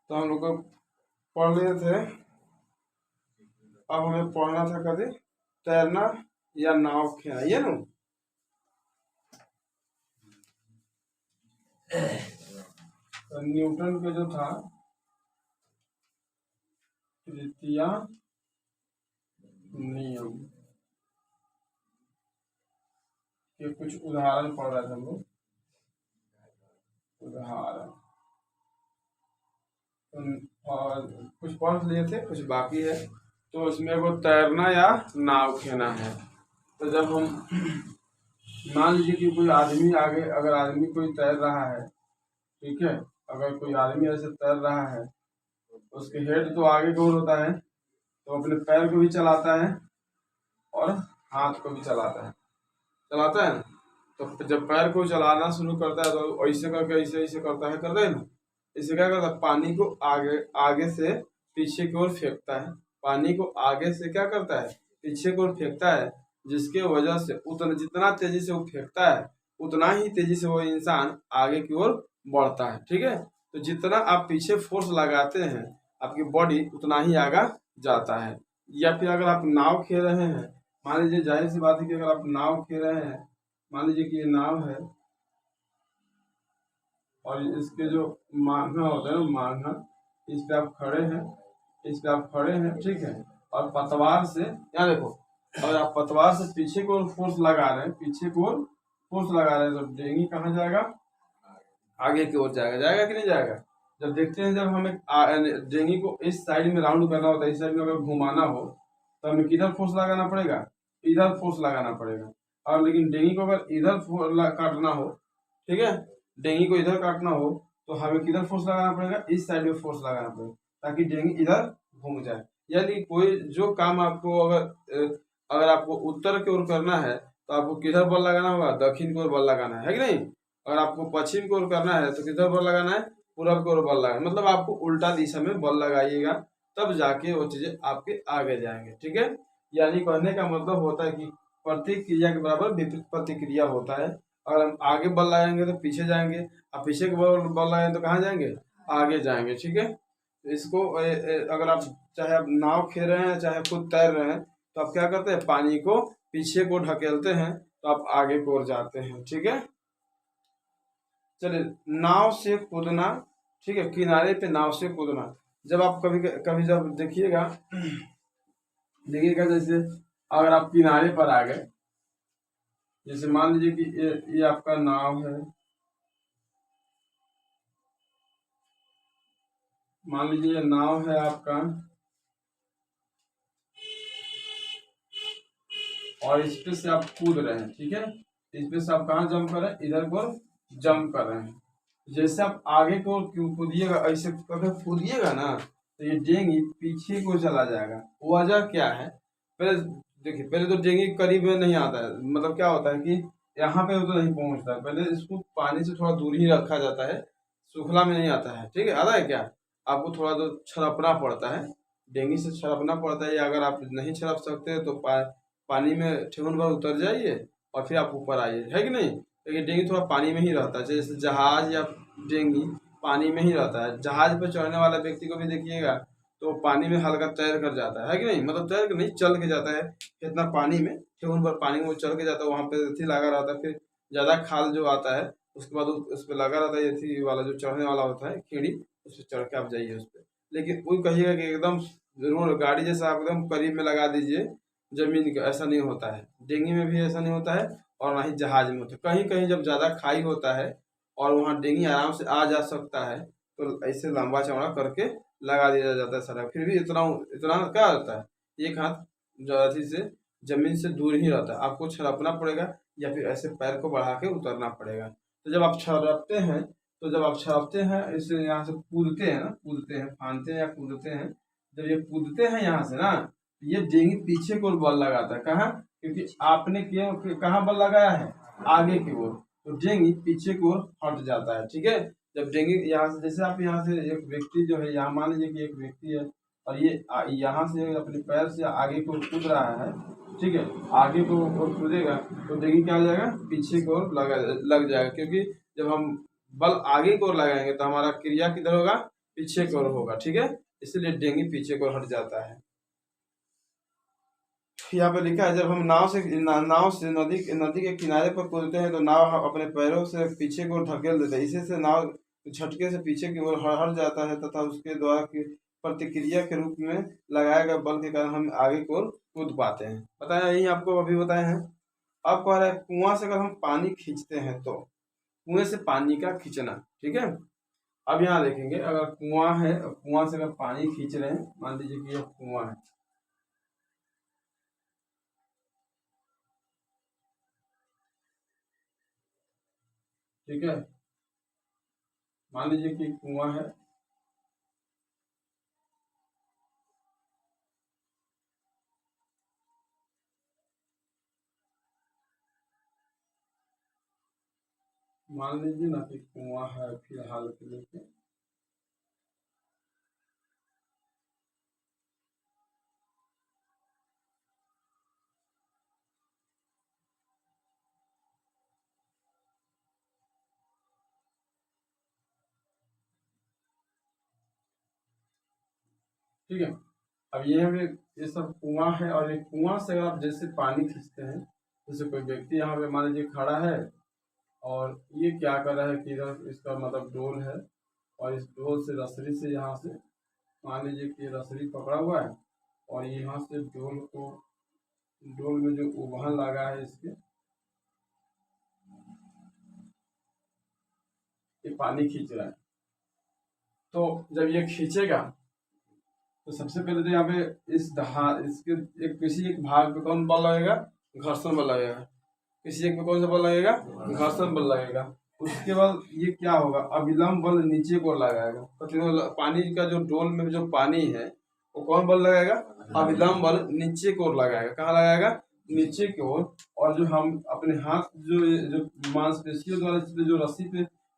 तो हम लोग को पढ़ लिए थे। अब हमें पढ़ना था कभी तैरना या नाव खेलना, ये ना। तो न्यूटन के जो था तृतीय नियम के कुछ उदाहरण पढ़ रहे थे हम लोग। उदाहरण और कुछ पढ़ लिए थे, कुछ बाकी है। तो उसमें वो तैरना या नाव खेलना है। तो जब हम मान लीजिए कि कोई आदमी आगे, अगर आदमी कोई तैर रहा है, ठीक है, अगर कोई आदमी ऐसे तैर रहा है, उसके हेड तो आगे की ओर होता है, तो अपने पैर को भी चलाता है और हाथ को भी चलाता है ना। तो जब पैर को चलाना शुरू करता है तो ऐसे करके ऐसे ऐसे करता है ना। इससे क्या करता है, पानी को आगे आगे से पीछे की ओर फेंकता है। पानी को आगे से क्या करता है, पीछे की ओर फेंकता है, जिसके वजह से जितना तेजी से वो फेंकता है उतना ही तेजी से वो इंसान आगे की ओर बढ़ता है। ठीक है, तो जितना आप पीछे फोर्स लगाते हैं आपकी बॉडी उतना ही आगे जाता है। या फिर अगर आप नाव खेल रहे हैं, मान लीजिए, जाहिर सी बात है कि अगर आप नाव खेल रहे हैं, मान लीजिए कि ये नाव है और इसके जो मांझा होता है ना, मांझा, इस पे आप खड़े हैं, ठीक है, और पतवार से, यहाँ देखो, अगर आप पतवार से पीछे को फोर्स लगा रहे हैं, तो डेंगी कहाँ जाएगा, आगे की ओर जाएगा कि नहीं जाएगा। जब देखते हैं, जब हमें डेंगी को इस साइड में राउंड करना होता है, इस साइड में अगर घुमाना हो तो हमें किधर फोर्स लगाना पड़ेगा, इधर फोर्स लगाना पड़ेगा। और लेकिन डेंगी को अगर इधर काटना हो, ठीक है, डेंगी को इधर काटना हो तो हमें किधर फोर्स लगाना पड़ेगा, इस साइड में फोर्स लगाना पड़ेगा, ताकि डेंगी इधर घूम जाए। यानी कोई जो काम आपको अगर आपको उत्तर की ओर करना है तो आपको किधर बल लगाना होगा, दक्षिण की ओर बल लगाना है कि नहीं। अगर आपको पश्चिम की ओर करना है तो किधर बल लगाना है, पूरब की ओर बल लगाना, मतलब आपको उल्टा दिशा में बल लगाइएगा, तब जाके वो चीजें आपके आगे जाएंगे। ठीक है, यानी कहने का मतलब होता है कि प्रतिक्रिया के बराबर विपरीत प्रतिक्रिया होता है। अगर हम आगे बल लगाएंगे तो पीछे जाएंगे, और पीछे के बल लगाएंगे तो कहाँ जाएंगे, आगे जाएंगे। ठीक है, तो इसको अगर आप चाहे आप नाव खेल रहे हैं चाहे खुद तैर रहे हैं, तो आप क्या करते हैं, पानी को पीछे को ढकेलते हैं तो आप आगे की ओर जाते हैं। ठीक है, चलिए, नाव से कूदना, ठीक है, किनारे पे नाव से कूदना। जब आप कभी कभी जब देखिएगा जैसे अगर आप किनारे पर आ गए, जैसे मान लीजिए कि ये आपका नाव है, मान लीजिए ये नाव है आपका, और इस पे से आप कूद रहे हैं। ठीक है, इस पे से आप कहाँ जंप कर रहे हैं, इधर को जंप कर रहे हैं। जैसे आप आगे को कूदिएगा, ऐसे अगर कूदिएगा ना तो ये डेंगी पीछे को चला जाएगा। वजह क्या है, पहले देखिए, पहले तो डेंगी करीब में नहीं आता है, मतलब क्या होता है कि यहाँ पे तो नहीं पहुंचता है, पहले इसको पानी से थोड़ा दूर ही रखा जाता है, सूखला में नहीं आता है। ठीक है, आता है क्या, आपको थोड़ा तो छलपना पड़ता है, डेंगी से छलपना पड़ता है, या अगर आप नहीं छलप सकते तो पानी में ठेहुन भर उतर जाइए और फिर आप ऊपर आइए, है कि नहीं। लेकिन डेंगी थोड़ा पानी में ही रहता है, जैसे जहाज या डेंगी पानी में ही रहता है। जहाज पर चढ़ने वाला व्यक्ति को भी देखिएगा तो पानी में हल्का तैर कर जाता है कि नहीं, मतलब तैर कर नहीं, चल के जाता है, कितना पानी में, ठेहुन भर पानी में वो चल के जाता है, वहाँ पे एथी लगा रहता है। फिर ज़्यादा खाल जो आता है उसके बाद उस पर लगा रहता है एथी वाला जो चढ़ने वाला होता है खीड़ी, उस पर चढ़ के आप जाइए उस पर। लेकिन वही कहिएगा कि एकदम जरूर गाड़ी जैसा आप एकदम करीब में लगा दीजिए जमीन का, ऐसा नहीं होता है। डेंगी में भी ऐसा नहीं होता है और ना ही जहाज में होता है। कहीं कहीं जब ज़्यादा खाई होता है और वहाँ डेंगी आराम से आ जा सकता है तो ऐसे लंबा चौड़ा करके लगा दिया जाता है सड़क। फिर भी इतना इतना क्या होता है, एक हाथ अथी से जमीन से दूर ही रहता है, आपको छलपना पड़ेगा या फिर ऐसे पैर को बढ़ा के उतरना पड़ेगा। तो जब आप छलपते हैं, इससे यहाँ से कूदते हैं, फानते हैं या कूदते हैं, जब ये कूदते हैं यहाँ से ना, ये डेंगी पीछे को बल लगाता है, कहाँ, क्योंकि आपने कहाँ बल लगाया है, आगे की ओर, तो डेंगी पीछे की ओर हट जाता है। ठीक है, जब डेंगी यहाँ से, जैसे आप यहाँ से एक व्यक्ति जो है, यहाँ मान लीजिए कि एक व्यक्ति है और ये यहाँ से अपने पैर से आगे को कूद रहा है, ठीक है, आगे को ओर कूदेगा तो डेंगी क्या हो जाएगा, पीछे की ओर लग जाएगा। क्योंकि जब हम बल आगे की ओर लगाएंगे तो हमारा क्रिया किधर होगा, पीछे की ओर होगा, ठीक है, इसलिए डेंगी पीछे की ओर हट जाता है। यहाँ पे लिखा है जब हम नाव से नदी के किनारे पर कूदते हैं तो नाव अपने पैरों से पीछे की ओर ढकेल देता है, इसी से नाव झटके से पीछे की ओर हट जाता है तथा उसके द्वारा की प्रतिक्रिया के रूप में लगाए गए बल के कारण हम आगे की ओर कूद पाते हैं। बताया, यही आपको अभी बताए हैं। अब कह रहा है कुआं से अगर हम पानी खींचते हैं तो कुएं से पानी का खींचना, ठीक है। अब यहाँ देखेंगे अगर कुआं है, कुआं से अगर पानी खींच रहे हैं, मान लीजिए कि यह कुआं है, ठीक है, मान लीजिए कि कुआं है, मान लीजिए ना कि कुआं है फिलहाल के लिए, ठीक है। अब ये सब कुआं है और ये कुआं से अगर आप जैसे पानी खींचते हैं, जैसे कोई व्यक्ति यहाँ पे मान लीजिए खड़ा है और ये क्या कर रहा है कि इधर इसका मतलब डोल है और इस डोल से रसरी से यहाँ से मान लीजिए कि रसरी पकड़ा हुआ है और यहाँ से डोल में जो उबहन लगा है इसके, ये पानी खींच रहा है। तो जब ये खींचेगा तो सबसे पहले तो यहाँ पे इसके किसी एक भाग पे कौन बल लगेगा, घर्षण बल लगेगा। किसी एक पे कौन सा बल लगेगा, घर्षण बल लगेगा। उसके बाद ये क्या होगा, अभिलंब बल नीचे को लगाएगा। पानी का जो डोल में जो पानी है वो कौन बल लगाएगा, अभिलंब बल नीचे की ओर लगाएगा। कहाँ लगाएगा, नीचे की ओर। और जो हम अपने हाथ जो मांसपेशियों द्वारा जो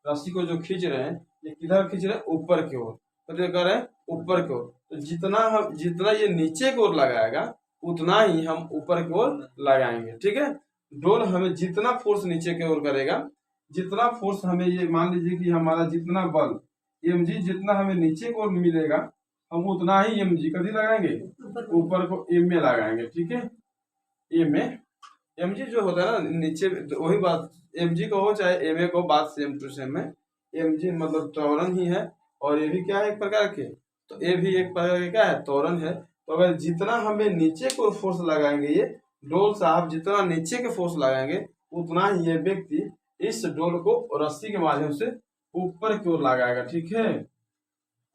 रस्सी को जो खींच रहे हैं, ये किधर खींच रहे हैं, ऊपर की ओर। तो कर रहे हैं ऊपर की ओर। तो जितना ये नीचे की ओर लगाएगा उतना ही हम ऊपर की ओर लगाएंगे, ठीक है। डोल हमें जितना फोर्स नीचे की ओर करेगा, जितना फोर्स हमें, ये मान लीजिए कि हमारा जितना बल mg जितना हमें नीचे की ओर मिलेगा, हम उतना ही mg कभी लगाएंगे, ऊपर को m में लगाएंगे, ठीक है। m में mg जो होता है ना नीचे, वही बात mg को हो चाहे ma को, बात सेम टू सेम है। mg मतलब त्वरण ही है और ये भी क्या है, एक प्रकार के, तो ये भी एक प्रकार के क्या है, त्वरण है। तो अगर जितना हमें नीचे को फोर्स लगाएंगे, ये डोल साहब जितना नीचे के फोर्स लगाएंगे उतना ही ये व्यक्ति इस डोल को रस्सी के माध्यम से ऊपर की ओर लगाएगा, ठीक है।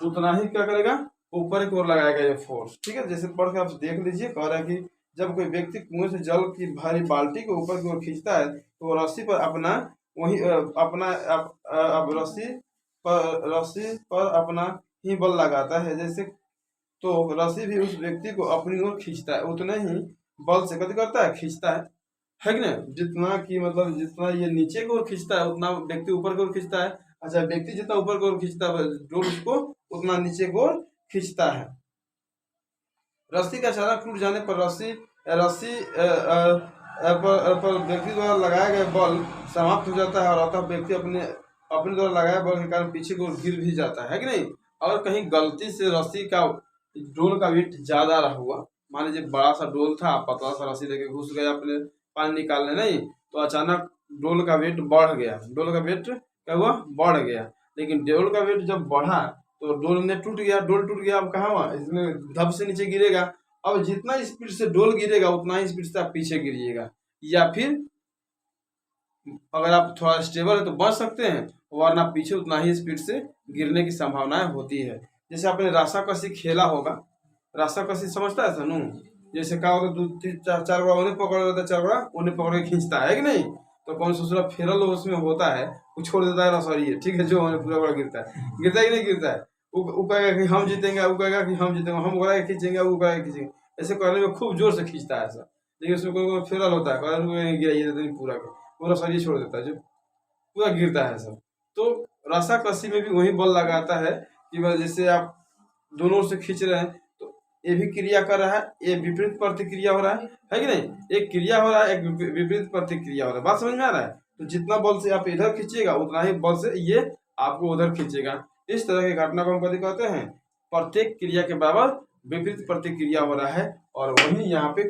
उतना ही क्या करेगा, ऊपर की ओर लगाएगा ये फोर्स, ठीक है। जैसे पढ़ के आप देख लीजिए, कह रहा है कि जब कोई व्यक्ति कुएं से जल की भारी बाल्टी को ऊपर की ओर खींचता है तो वो रस्सी पर अपना वही अपना अब रस्सी पर अपना ही बल लगाता है, जैसे तो रस्सी भी उस व्यक्ति को अपनी ओर खींचता है, उतने ही बल से कति करता है, खींचता है कि नहीं। जितना की मतलब जितना ये नीचे की ओर खींचता है उतना व्यक्ति ऊपर की ओर खींचता है। अच्छा, व्यक्ति जितना ऊपर की ओर खींचता है डोल उसको उतना नीचे की ओर खींचता है। रस्सी का अचानक टूट जाने पर रस्सी रस्सी पर व्यक्ति द्वारा लगाया गया बल समाप्त हो जाता है और अतः व्यक्ति अपने द्वारा लगाया बल के कारण पीछे की ओर गिर भी जाता है कि नहीं। अगर कहीं गलती से रस्सी का डोल का वेट ज्यादा रहा हुआ, मान लीजिए बड़ा सा डोल था, पतला सा रस्सी लेके घुस गया अपने पानी निकालने, नहीं तो अचानक डोल का वेट बढ़ गया, डोल का वेट क्या हुआ, बढ़ गया। लेकिन डोल का वेट जब बढ़ा तो डोल ने टूट गया, डोल टूट गया, अब कहाँ हुआ, इसमें धब से नीचे गिरेगा। अब जितना स्पीड से डोल गिरेगा उतना ही स्पीड से आप पीछे गिरिएगा, या फिर अगर आप थोड़ा स्टेबल है तो बच सकते हैं, वरना पीछे उतना ही स्पीड से गिरने की संभावनाएं होती है। जैसे आपने राशा कसी खेला होगा, राशा कसी समझता है सनू, जैसे क्या होता है, 2 3 4 बड़ा उन्हें पकड़ लेता है, 4 बड़ा उन्हें पकड़ के खींचता है कि नहीं। तो कौन सा फेरल उसमें होता है, वो छोड़ देता है रसोई है, ठीक है, जो पूरा बड़ा गिरता है कि नहीं गिरता है। वो कहेगा कि हम जीतेंगे, वो कहेगा कि हम जीतेंगे, हम गोरा खींचेंगे, वो गोरा खींचेंगे, ऐसे करने में खूब जोर से खींचता है ऐसा। लेकिन उसमें कोई फेरल होता है, गिराइए पूरा पूरा शरीर छोड़ देता है, जो पूरा गिरता है सब। तो रसा कसी में भी वही बल लगाता है कि जैसे आप दोनों ओर से खींच रहे हैं तो ये भी क्रिया कर रहा है, ये विपरीत प्रतिक्रिया हो रहा है कि नहीं। एक क्रिया हो रहा है, एक विपरीत प्रतिक्रिया हो रहा है। बात समझ में आ रहा है। तो जितना बल से आप इधर खींचिएगा उतना ही बल से ये आपको उधर खींचेगा। इस तरह की घटना को हम कभी कहते हैं प्रत्येक क्रिया के बराबर विपरीत प्रतिक्रिया हो रहा है। और वही यहाँ पे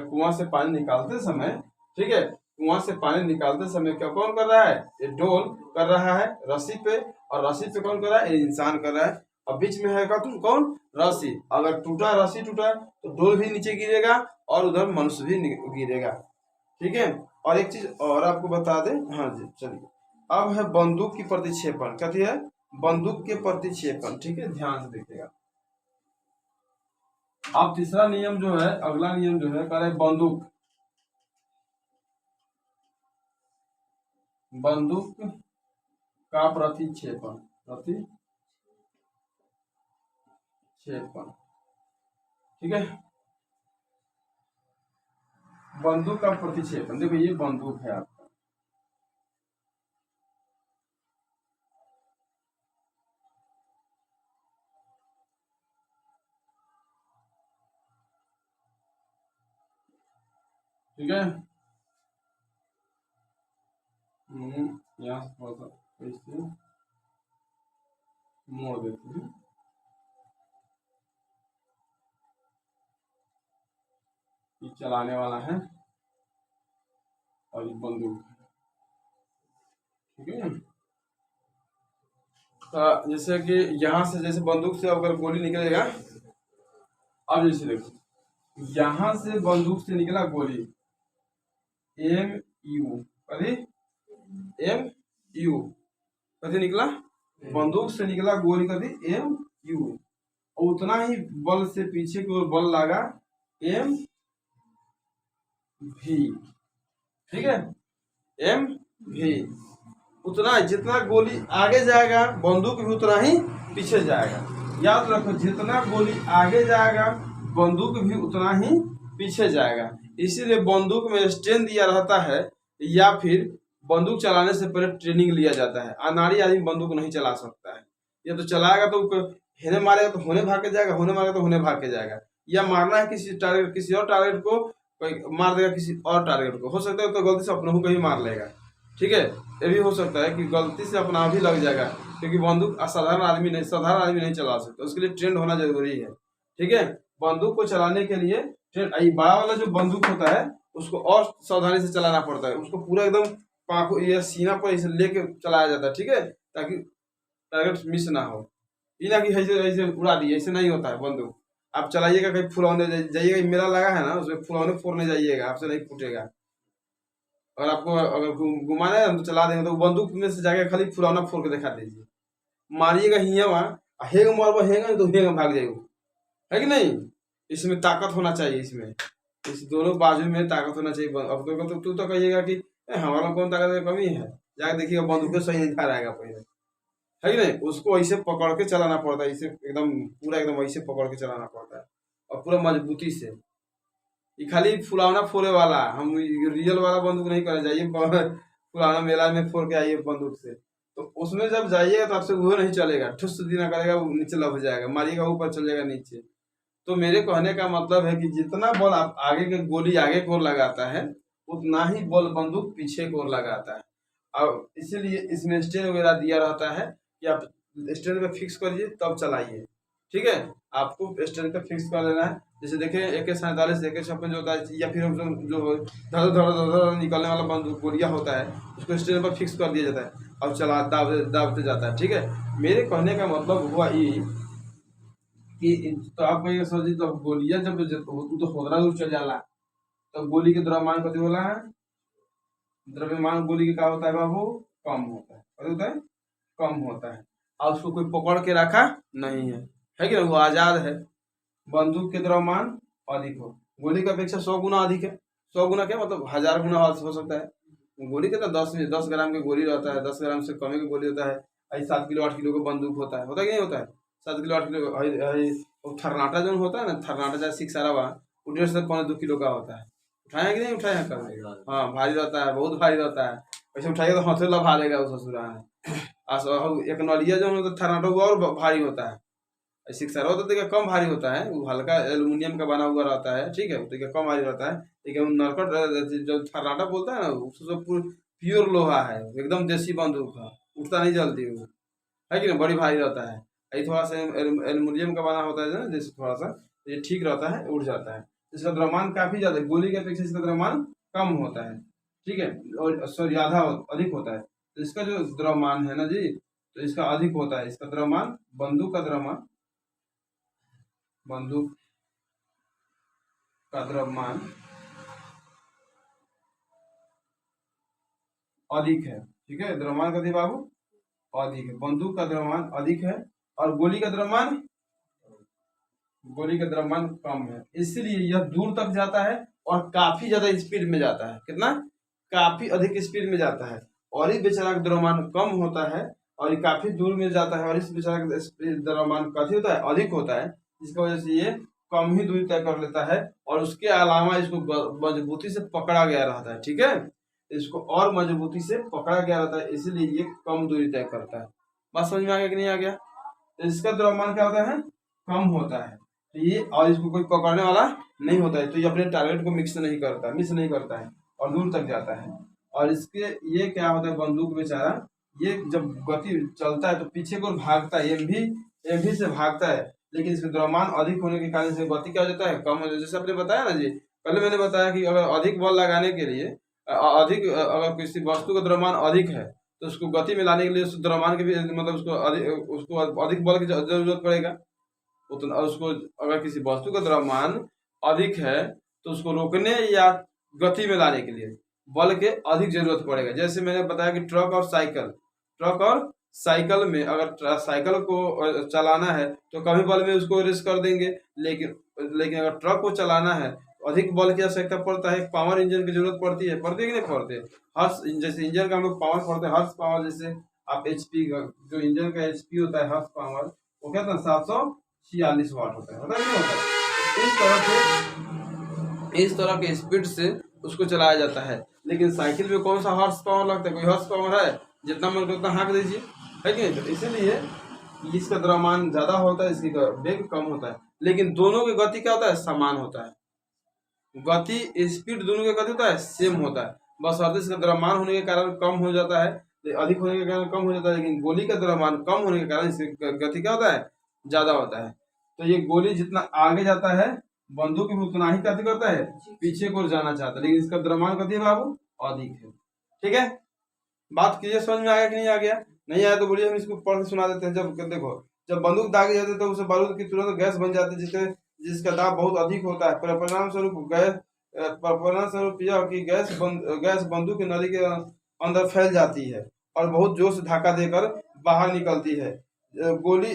कुआं से पानी निकालते समय, ठीक है, कुआं से पानी निकालते समय क्या कौन कर रहा है, ये डोल कर रहा है रस्सी पे, और रस्सी पे कौन कर रहा है, ये इंसान कर रहा है। अब बीच में है का तुम कौन, रस्सी। अगर टूटा, रस्सी टूटा तो डोल भी नीचे गिरेगा और उधर मनुष्य भी गिरेगा, ठीक है। और एक चीज और आपको बता दें, हाँ जी चलिए, अब है बंदूक की प्रतिक्षेपण। कहती है बंदूक के प्रतिक्षेपण, ठीक है, ध्यान से देखिएगा। अब तीसरा नियम जो है, अगला नियम जो है, कह रहे बंदूक का प्रतिक्षेपण, ठीक है। बंदूक का प्रतिक्षेपण, देखो ये बंदूक है आपका, ठीक है। यहाँ से थोड़ा सा इससे मोड़ देते हैं, ये चलाने वाला है और ये बंदूक, ठीक है। तो जैसे कि यहाँ से, जैसे बंदूक से अगर गोली निकलेगा, अब जैसे देखो यहाँ से बंदूक से निकला गोली, MU, कभी MU कभी निकला, बंदूक से निकला गोली कभी MU, और उतना ही बल से पीछे की ओर बल लगा MV, ठीक है, MV। उतना जितना गोली आगे जाएगा बंदूक भी उतना ही पीछे जाएगा। याद रखो, जितना गोली आगे जाएगा बंदूक भी उतना ही पीछे जाएगा। इसीलिए बंदूक में स्ट्रेन दिया रहता है, या फिर बंदूक चलाने से पहले ट्रेनिंग लिया जाता है। अनाड़ी आदमी बंदूक नहीं चला सकता है। या तो चलाएगा तो हेने मारेगा तो होने भाग के जाएगा, होने मारेगा तो होने भाग के जाएगा। या मारना है किसी टारगेट, किसी और टारगेट को, कोई मार देगा किसी और टारगेट को, हो सकता है तो गलती से अपनों को ही मार लेगा, ठीक है। ये भी हो सकता है कि गलती से अपना भी लग जाएगा, क्योंकि बंदूक साधारण आदमी नहीं चला सकता, उसके लिए ट्रेंड होना जरूरी है, ठीक है। बंदूक को चलाने के लिए बड़ा वाला जो बंदूक होता है उसको और सावधानी से चलाना पड़ता है, उसको पूरा एकदम पाखो या सीना पर इसे लेके चलाया जाता है, ठीक है, ताकि टारगेट मिस ना हो। ये ना कि ऐसे ऐसे उड़ा दिए, ऐसे नहीं होता है बंदूक। आप चलाइएगा कहीं फुलौने जाइएगा, मेला लगा है ना, उसमें फुलौने फोड़ने जाइएगा, आपसे नहीं फूटेगा। और आपको अगर घुमाना है तो चला देंगे, तो बंदूक में से जाके खाली फुलौना फोड़ के दिखा दीजिए, मारिएगा हिया वहाँ, हेंग मारबो हेंगा तो हेंग भाग जाएगा, है कि नहीं। इसमें ताकत होना चाहिए, इसमें इस दोनों बाजू में ताकत होना चाहिए। अब तो तू तो कहिएगा कि हमारा कौन ताकत की कमी है, जाके देखिएगा बंदूक सही नहीं खा रहेगा पहले, है कि नहीं। उसको ऐसे पकड़ के चलाना पड़ता है, इसे एकदम पूरा एकदम ऐसे पकड़ के चलाना पड़ता है, और पूरा मजबूती से। ये खाली फुलावना फोड़े वाला, हम रियल वाला बंदूक नहीं करे जाइए फुलावना मेला में फोड़ के आइए बंदूक से, तो उसमें जब जाइएगा तो आपसे वो नहीं चलेगा, ठुस दिना करेगा, वो नीचे लग जाएगा, मारिएगा ऊपर चल जाएगा नीचे। तो मेरे कहने का मतलब है कि जितना बल आप आगे के गोली आगे की ओर लगाता है, उतना ही बल बंदूक पीछे की ओर लगाता है। और इसीलिए इसमें स्टेन वगैरह दिया रहता है कि आप स्टेन पे फिक्स करिए तब चलाइए, ठीक है। आपको स्टेन पे फिक्स कर लेना है। जैसे देखें AK-47 AK-56 जो होता है, या फिर जो धड़ धड़ धड़ निकलने वाला बंदूक गोलियां होता है, उसको स्टेन पर फिक्स कर दिया जाता है और चला दाबते जाता है, ठीक है। मेरे कहने का मतलब हुआ ये कि तो आप कहिए सर जी, तो गोलियां जब तो होदरा दूर चल जाला, तो गोली के द्रव्यमान कति होला है, द्रव्यमान गोली के क्या होता है बाबू, कम होता है, कति होता है, कम होता है। और उसको कोई पकड़ के रखा नहीं है कि नहीं, वो आजाद है। बंदूक के द्रव्यमान अधिक हो, गोली की अपेक्षा 100 गुना अधिक है। 100 गुना क्या मतलब 1000 गुना हो सकता है। गोली के तो 10 ग्राम की गोली रहता है, 10 ग्राम से कम की गोली होता है। 7 किलो 8 किलो का बंदूक होता है कि नहीं होता है, 7 किलो 8 किलो। थर्नाटा जो होता है ना, थर्नाटा चाहे सिक्सारा वाला, वो 1.5 से 2 किलो का होता है। उठाए कि नहीं उठाए हैं कभी, हाँ भारी रहता है, बहुत भारी रहता है। वैसे उठाइए तो हाथों लभा देगा उस ससुरा है। एक नलिया जो होता है थर्नाटा, वो और भारी होता है। सिक्सर होता है कम भारी होता है, वो हल्का एल्युमिनियम का बना हुआ रहता है, ठीक है, तो कम भारी रहता है। लेकिन नरकट जो थर्नाटा बोलता है ना, उससे प्योर लोहा है, एकदम देसी बंदूक है, उठता नहीं जल्दी वो। है कि नहीं, बड़ी भारी रहता है। ये थोड़ा सा एल्युमिनियम का बना होता है ना, जैसे थोड़ा सा ये ठीक रहता है, उड़ जाता है। इसका द्रव्यमान काफी ज्यादा, गोली के अपेक्षा इसका द्रव्यमान कम होता है, ठीक है, और सॉरी आधा अधिक होता है। तो इसका जो द्रव्यमान है ना जी, तो इसका अधिक होता है, इसका द्रव्यमान, बंदूक का द्रव्यमान, बंदूक का द्रव्यमान अधिक है, ठीक है, द्रव्यमान का बाबू अधिक है, बंदूक का द्रव्यमान अधिक है, और गोली का द्रव्यमान कम है, इसलिए यह दूर तक जाता है और काफी ज्यादा स्पीड में जाता है। कितना? काफी अधिक स्पीड में जाता है। और इस बेचारा का द्रव्यमान कम होता है और ये काफी दूर में जाता है, और इस बेचारा का द्रव्यमान काफी होता है, अधिक होता है, जिसकी वजह से ये कम ही दूरी तय कर लेता है, और उसके अलावा इसको मजबूती से पकड़ा गया रहता है, ठीक है, इसको और मजबूती से पकड़ा गया रहता है, इसीलिए ये कम दूरी तय करता है। बात समझ में आ गया कि नहीं आ गया? इसका द्रव्यमान क्या होता है? कम होता है, तो ये, और इसको कोई पकड़ने वाला नहीं होता है, तो ये अपने टारगेट को मिस नहीं करता है और दूर तक जाता है। और इसके ये क्या होता है, बंदूक बेचारा ये जब गति चलता है तो पीछे को भागता है, एम भी से भागता है, लेकिन इसका द्रव्यमान अधिक होने के कारण से गति क्या हो जाता है, कम हो जाता है। जैसे आपने बताया ना जी, पहले मैंने बताया कि अगर अधिक बल लगाने के लिए अगर किसी वस्तु का द्रव्यमान अधिक है तो उसको गति में लाने के लिए उस द्रव्यमान के भी मतलब उसको अधिक बल की जरूरत पड़ेगा। उतना उसको, अगर किसी वस्तु का द्रव्यमान अधिक है तो उसको रोकने या गति में लाने के लिए बल के अधिक जरूरत पड़ेगा। जैसे मैंने बताया कि ट्रक और साइकिल में, अगर साइकिल को चलाना है तो कभी बल में उसको रेस कर देंगे, लेकिन अगर ट्रक को चलाना है तो अधिक बल की आवश्यकता पड़ता है, पावर इंजन की जरूरत पड़ती है कि नहीं पड़ती है? हर्स, जैसे इंजन का हम लोग पावर पड़ता है, हर्स पावर, जैसे आप एचपी का जो इंजन का एचपी होता है, हर्स पावर, वो क्या था, 746 वाट होता है, होता है नहीं होता है? इस तरह के स्पीड से उसको चलाया जाता है। लेकिन साइकिल में कौन सा हॉर्स पावर लगता है? कोई हॉर्स पावर है? जितना मन करता हाँक दीजिए, है कि नहीं? तो इसीलिए इसका द्रव्यमान ज्यादा होता है, इसकी वेग कम होता है, लेकिन दोनों की गति क्या होता है, समान होता है। गति, स्पीड दोनों का गति होता है सेम होता है, बस अर्ध इसका द्रव्यमान होने के कारण कम हो जाता है, अधिक होने के कारण कम हो जाता है, लेकिन गोली का द्रव्यमान कम होने के कारण इसकी गति क्या होता है, ज्यादा होता है। तो ये गोली जितना आगे जाता है, बंदूक भी उतना ही गति करता है, पीछे को जाना चाहता है, लेकिन इसका द्रव्यमान गति बाबू अधिक है। ठीक है, बात क्लियर समझ में आ गया कि नहीं आ गया? नहीं आया तो बोलिए, हम इसको पढ़ के सुना देते हैं। जब देखो, जब बंदूक दागी जाती है तो उसे बारूद की तुरंत गैस बन जाती है, जिसका दाब बहुत अधिक होता है। परिणाम स्वरूप यह कि गैस बंदूक की नली के अंदर फैल जाती है और बहुत जोर से धक्का देकर बाहर निकलती है। गोली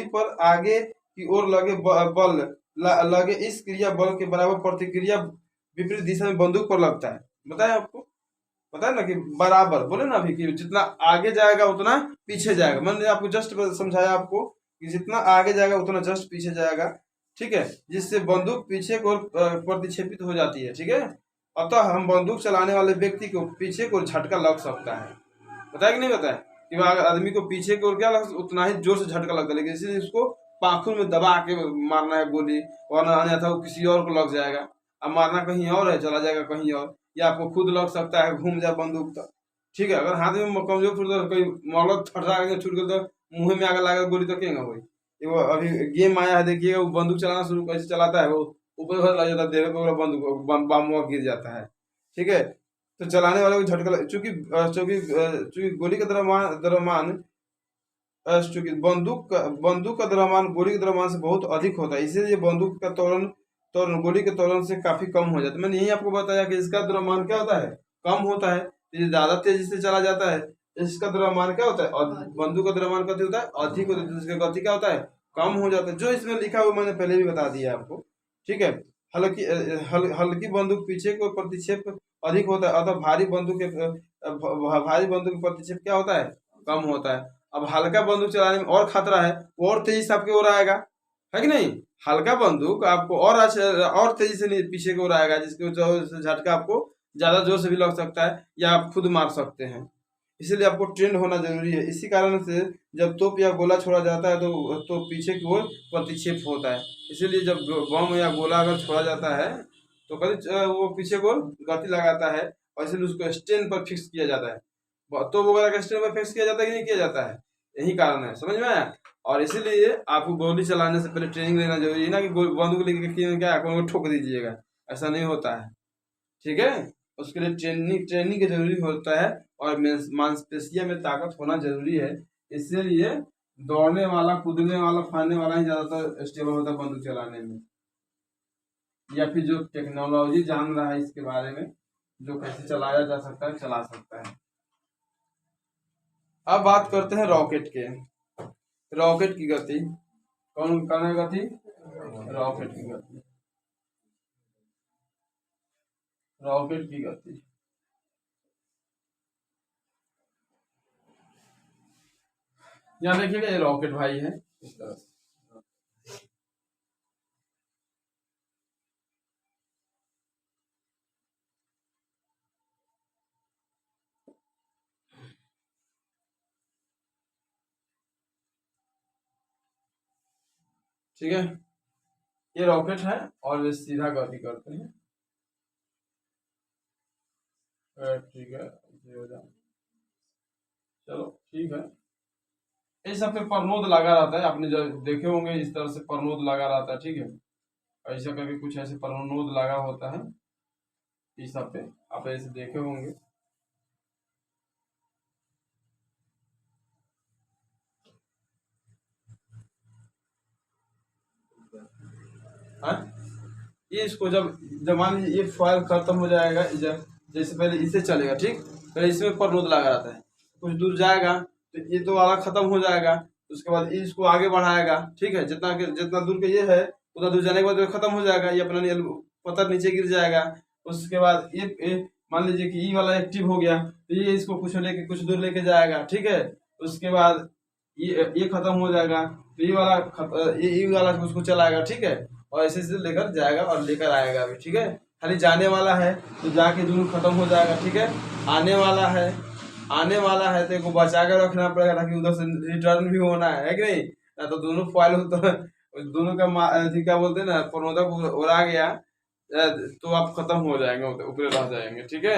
पर आगे की ओर लगे इस क्रिया बल के बराबर प्रतिक्रिया विपरीत दिशा में बंदूक पर लगता है। बताया आपको, पता है ना कि बराबर बोले ना अभी, कि जितना आगे जाएगा उतना पीछे जाएगा। मैंने आपको जस्ट समझाया आपको कि जितना आगे जाएगा उतना जस्ट पीछे जाएगा, ठीक है, जिससे बंदूक पीछे को प्रतिक्षेपित हो जाती है। ठीक है, अतः हम बंदूक चलाने वाले व्यक्ति को पीछे को झटका लग सकता है। बताया कि नहीं बताया कि आदमी को पीछे की ओर क्या लग, उतना ही जोर से झटका लगता है, लेकिन इसलिए उसको पाखुर में दबा के मारना है गोली, वरना अन्यथा वो किसी और को लग जाएगा। अब मारना कहीं और है, चला जाएगा कहीं और, या आपको खुद लग सकता है, घूम जाए बंदूक तक। ठीक है, अगर हाथ में कमजोर छूट गया, कोई मौलत फटा के छूट गया तो मुंह में आगे लगा गोली तो क्या हुई। वो अभी गेम आया है, देखिएगा, वो बंदूक चलाना शुरू कैसे चलाता है, वो ऊपर लग जाता है, देह पे बंदूक बम गिर जाता है। ठीक है, तो चलाने वाले को झटका, चूंकि गोली का द्रव्यमान चूंकि बंदूक का द्रव्यमान गोली के द्रव्यमान से बहुत अधिक होता है, इसीलिए बंदूक का त्वरण गोली के त्वरण से काफी कम हो जाता है। मैंने यही आपको बताया कि इसका द्रव्यमान क्या होता है, कम होता है, ये ज्यादा तेजी से चला जाता है। इसका द्रव्यमान क्या होता है, और बंदूक का द्रव्यमान कति होता है, अधिक होता है, जिसकी गति क्या होता है, कम हो जाता है। जो इसमें लिखा हुआ मैंने पहले भी बता दिया आपको। ठीक है, हल्की बंदूक पीछे को प्रतिक्षेप अधिक होता है, अतः भारी बंदूक के प्रतिक्षेप क्या होता है, कम होता है। अब हल्का बंदूक चलाने में और खतरा है, वो और तेजी से आपकी ओर आएगा, है कि नहीं? हल्का बंदूक आपको और तेजी से पीछे की ओर आएगा, जिसके झटका आपको ज्यादा जोर से भी लग सकता है, या आप खुद मार सकते हैं। इसीलिए आपको ट्रेंड होना जरूरी है। इसी कारण से जब तोप या गोला छोड़ा जाता है तो पीछे की ओर प्रतिक्षेप होता है। इसीलिए जब बम या गोला अगर छोड़ा जाता है तो कभी वो पीछे की ओर गति लगाता है, और इसलिए उसको स्टैंड पर फिक्स किया जाता है। तो वगैरह का स्टेम फिक्स किया जाता है कि नहीं किया जाता है, यही कारण है, समझ में आया। और इसीलिए आपको गोली चलाने से पहले ट्रेनिंग लेना जरूरी है ना, कि बंदूक लेके क्या को ठोक दीजिएगा, ऐसा नहीं होता है, ठीक है। उसके लिए ट्रेनिंग ट्रेनिंग की जरूरी होता है, और मांसपेशियों में ताकत होना जरूरी है। इसीलिए दौड़ने वाला, कूदने वाला, फाड़ने वाला ही ज्यादातर स्टेबल होता है बंदूक चलाने में, या फिर जो टेक्नोलॉजी जान रहा है इसके बारे में, जो कैसे चलाया जा सकता है, चला सकता है। अब बात करते हैं रॉकेट के। रॉकेट की गति कौन करने गति? रॉकेट की गति, रॉकेट की गति। यहाँ देखिएगा, ये रॉकेट भाई है इस तरह से, ठीक है। ये रॉकेट है और वे सीधा गति करते हैं, ठीक है, ये हो जाए। चलो ठीक है। इस सब पे परनोद लगा रहता है, आपने जो देखे होंगे इस तरह से परनोद लगा रहता है, ठीक है। ऐसा करके कुछ ऐसे परनोद लगा होता है इस सब पे, आप ऐसे देखे होंगे। हाँ, ये इसको जब जब मान लीजिए ये फॉयल खत्म हो जाएगा, जैसे पहले इससे चलेगा, ठीक, पहले इसमें परनोद लगा रहता है, कुछ दूर जाएगा तो ये तो वाला खत्म हो जाएगा, उसके बाद ये इसको आगे बढ़ाएगा, ठीक है, जितना दूर के ये है उतना दूर जाने के बाद खत्म हो जाएगा, ये अपना पत्थर नीचे गिर जाएगा। उसके बाद ये मान लीजिए कि ये वाला एक्टिव हो गया, तो ये इसको कुछ दूर लेके जाएगा, ठीक है। उसके बाद ये खत्म हो जाएगा, तो ये वाला उसको चलाएगा, ठीक है, और ऐसे ऐसे लेकर जाएगा और लेकर आएगा अभी, ठीक है। खाली जाने वाला है तो जाके दोनों खत्म हो जाएगा, ठीक है। आने वाला है तो एक बचा कर रखना पड़ेगा, ताकि उधर से रिटर्न भी होना है कि नहीं, ना तो दोनों फॉइल तो दोनों का क्या बोलते हैं ना, प्रणोदक उड़ा गया तो आप खत्म हो जाएंगे, ऊपर रह जाएंगे, ठीक है।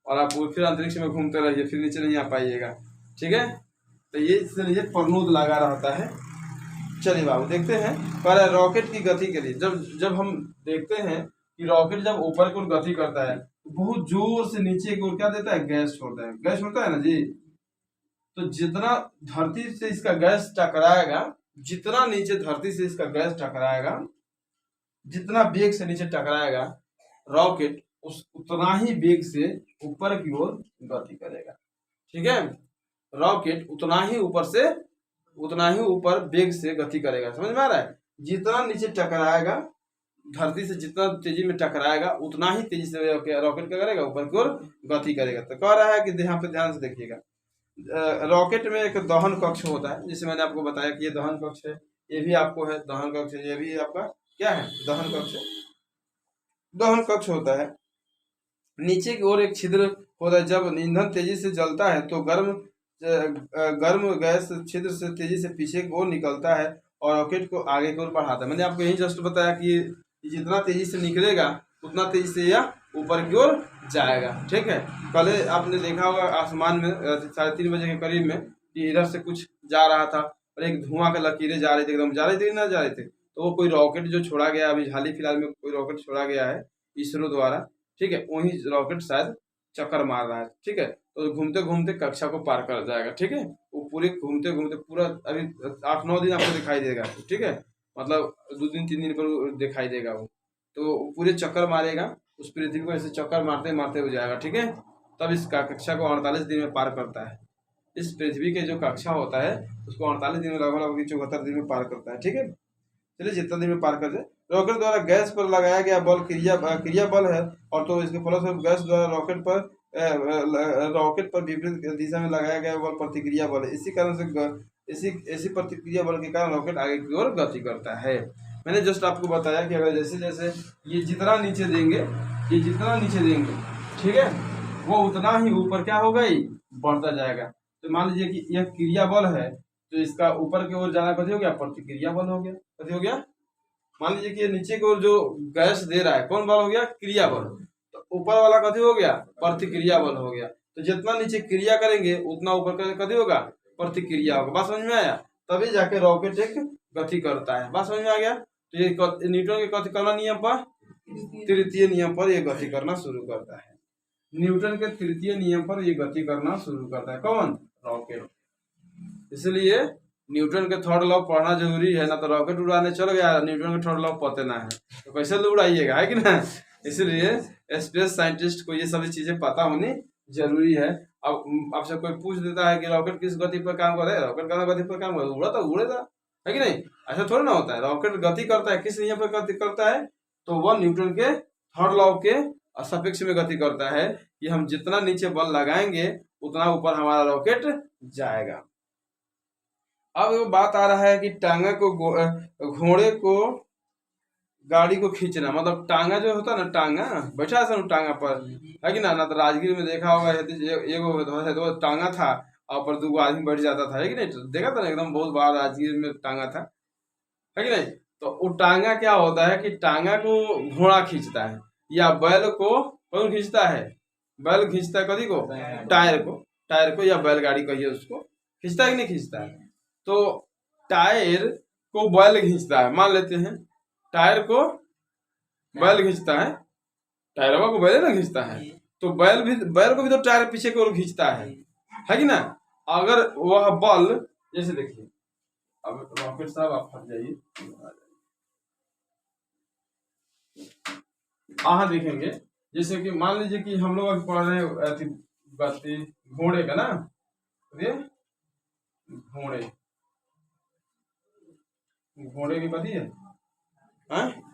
और आप फिर अंतरिक्ष में घूमते रहिए, फिर नीचे नहीं आ पाइएगा, ठीक है। तो ये इसलिए परनोद लगा रहता है। चलिए बाबू देखते हैं, पर रॉकेट की गति के लिए जब जब हम देखते हैं कि रॉकेट जब ऊपर की ओर गति करता है तो बहुत जोर से नीचे की ओर क्या देता है, गैस छोड़ता है, गैस छोड़ता है ना जी। तो जितना धरती से इसका गैस टकराएगा, जितना नीचे धरती से इसका गैस टकराएगा, जितना वेग से नीचे टकराएगा रॉकेट, उतना ही वेग से ऊपर की ओर गति करेगा, ठीक है। रॉकेट उतना ही ऊपर वेग से गति करेगा, समझ में आ रहा है। जितना नीचे टकराएगा, धरती से जितना तेजी में टकराएगा, उतना ही तेजी से रॉकेट क्या करेगा, ऊपर की ओर गति करेगा। तो कह रहा है कि यहाँ पे ध्यान से देखिएगा, रॉकेट में एक दहन कक्ष होता है, जिसे मैंने आपको बताया कि ये दहन कक्ष है, ये भी आपको है दहन कक्ष, ये भी आपका क्या है, दहन कक्ष है। दहन कक्ष होता है, नीचे की ओर एक छिद्र होता है, जब ईंधन तेजी से जलता है तो गर्म गैस छिद्र से तेजी से पीछे की ओर निकलता है और रॉकेट को आगे की ओर बढ़ाता है। मैंने आपको यही जस्ट बताया कि जितना तेजी से निकलेगा उतना तेजी से यह ऊपर की ओर जाएगा, ठीक है। कल आपने देखा होगा आसमान में 3:30 बजे के करीब में कि इधर से कुछ जा रहा था और एक धुआं का लकीरें जा रही थी, एकदम जा रही थी ना जा रहे थे, तो वो कोई रॉकेट जो छोड़ा गया अभी हाल ही फिलहाल में, कोई रॉकेट छोड़ा गया है इसरो द्वारा, ठीक है। वही रॉकेट शायद चक्कर मार रहा है, ठीक है। तो घूमते घूमते कक्षा को पार कर जाएगा, ठीक है। वो पूरे घूमते घूमते पूरा अभी 8-9 दिन आपको दिखाई देगा, ठीक है, मतलब 2 दिन 3 दिन पर दिखाई देगा वो, तो पूरे चक्कर मारेगा उस पृथ्वी को, ऐसे चक्कर मारते मारते हो जाएगा, ठीक है। तब इस कक्षा को 48 दिन में पार करता है। इस पृथ्वी के जो कक्षा होता है उसको 48 दिन में, लगभग 74 दिन में पार करता है, ठीक है। चलिए जितना दिन में पार कर जाए। रॉकेट द्वारा गैस पर लगाया गया बल क्रिया बल है, और तो इसके फलस्वरूप गैस द्वारा रॉकेट पर विपरीत दिशा में लगाया गया बल प्रतिक्रिया बल है। इसी कारण से इसी प्रतिक्रिया बल के कारण रॉकेट आगे की ओर गति करता है। मैंने जस्ट आपको बताया कि अगर जैसे जैसे ये जितना नीचे देंगे, ठीक है, वो उतना ही ऊपर क्या होगा, बढ़ता जाएगा। तो मान लीजिए कि यह क्रिया बल है, तो इसका ऊपर की ओर जाना कथी हो गया, प्रतिक्रिया बल हो गया। कथी हो गया, मान लीजिए कि नीचे की ओर जो गैस दे रहा है कौन बल हो गया, क्रिया बल, तो ऊपर वाला कथी हो गया, प्रतिक्रिया बल हो गया। तो जितना नीचे क्रिया करेंगे उतना ऊपर कभी होगा, प्रतिक्रिया होगा। बात समझ में आया? तभी जाके रॉकेट एक गति करता है। बात समझ में आ गया? तो ये न्यूटन के गति करना नियम पर, तृतीय नियम पर ये गति करना शुरू करता है। न्यूटन के तृतीय नियम पर ये गति करना शुरू करता है। कौन? रॉकेट। इसलिए न्यूटन के थर्ड लॉ पढ़ना जरूरी है, ना तो रॉकेट उड़ाने चल गया, न्यूटन के थर्ड लॉ पते ना है तो कैसे उड़ाइएगा, है कि ना? इसलिए स्पेस साइंटिस्ट को ये सभी चीजें पता होनी जरूरी है। अब आपसे कोई पूछ देता है कि रॉकेट किस गति पर काम करे, रॉकेट कहाँ गति पर काम करे, उड़ा तो उड़ेगा, है कि नहीं? ऐसा थोड़ा ना होता है। रॉकेट गति करता है किस नियम पर गति करता है? तो वह न्यूटन के थर्ड लॉ के सापेक्ष में गति करता है कि हम जितना नीचे बल लगाएंगे उतना ऊपर हमारा रॉकेट जाएगा। अब वो बात आ रहा है कि टांगा को घोड़े को गाड़ी को खींचना, मतलब टांगा जो होता है ना, टांगा बैठा है टांगा पर, है कि ना? ना तो राजगीर में देखा होगा एगो टांगा था और पर 2 आदमी बैठ जाता था, है कि नहीं? तो देखा था ना, एकदम बहुत बड़ा राजगीर में टांगा था, है कि नहीं? तो वो टांगा क्या होता है कि टांगा को घोड़ा खींचता है या बैल को कौन खींचता है? बैल खींचता है कभी को? टायर को या बैलगाड़ी कहिए उसको, खींचता है कि नहीं खींचता है? तो टायर को बैल खींचता है, मान लेते हैं टायर को बैल खींचता है, टायरवा को बैल ना खींचता है, तो बैल को भी तो टायर पीछे की ओर खींचता है कि ना? अगर वह बल, जैसे देखिए, अब रॉकेट साहब आप फट जाइए, देखेंगे जैसे कि मान लीजिए कि हम लोग पढ़ रहे हैं गति घोड़े का ना, घोड़े की गति है,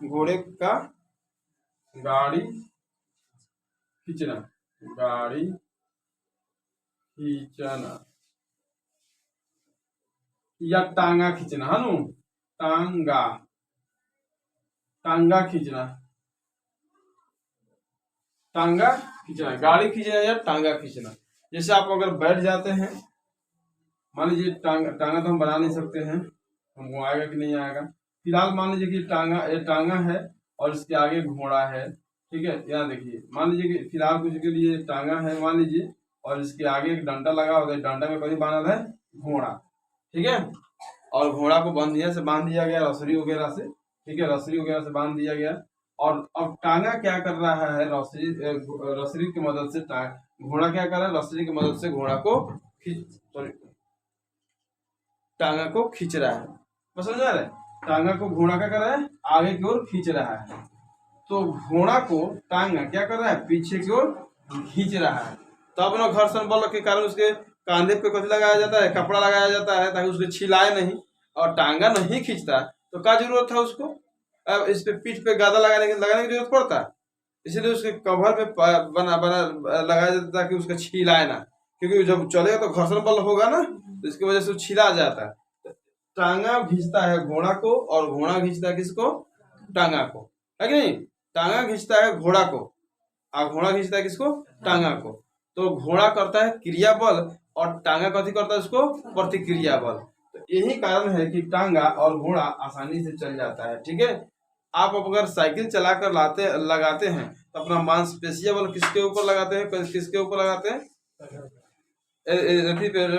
घोड़े का गाड़ी खींचना या टांगा खींचना, है नु? टांगा खींचना, गाड़ी खींचना या टांगा खींचना। जैसे आप अगर बैठ जाते हैं, मान लीजिए टांगा तो हम बना नहीं सकते हैं, हमको आएगा कि नहीं आएगा। फिलहाल मान लीजिए कि टांगा है और इसके आगे घोड़ा है, ठीक है? यहाँ देखिए, मान लीजिए कि फिलहाल कुछ के लिए टांगा है मान लीजिए, और इसके आगे एक डंडा लगा होता है, डंडा में कभी बांधा है घोड़ा, ठीक है? और घोड़ा को बंधिया से बांध दिया गया, रसरी वगैरह से, ठीक है? रसरी वगैरह से बांध दिया गया। और अब टांगा क्या कर रहा है? रसरी की मदद से घोड़ा क्या कर रहा है? रसरी की मदद से घोड़ा को टांगा को खींच रहा है। समझ आ रहा है? टांगा को घोड़ा क्या कर रहा है? आगे की ओर खींच रहा है। तो घोड़ा को टांगा क्या कर रहा है? पीछे की ओर खींच रहा है। तब ना घर्षण बल के कारण उसके कांधे पे कुछ लगाया जाता है, कपड़ा लगाया जाता है ताकि उसको छिलाए नहीं। और टांगा नहीं खींचता तो क्या जरूरत था उसको? अब इस पे पीठ पे गादा लगाने की जरूरत पड़ता, इसलिए उसके कवर पे बना लगाया जाता ताकि उसका छिलाए ना, क्योंकि जब चलेगा तो घर्षण बल होगा ना, तो इसकी वजह से छिला जाता है। टांगा खींचता है घोड़ा को और घोड़ा खींचता है किसको? टांगा को, है कि नहीं? टांगा खींचता है घोड़ा को और घोड़ा खींचता है किसको? टांगा को। तो घोड़ा करता है क्रिया बल और टांगा कथी करता है? उसको प्रतिक्रिया बल। तो यही कारण है कि टांगा और घोड़ा आसानी से चल जाता है, ठीक है? आप अगर साइकिल चलाकर लगाते हैं तो अपना मांसपेशिया बल किसके ऊपर लगाते हैं? किसके ऊपर लगाते हैं?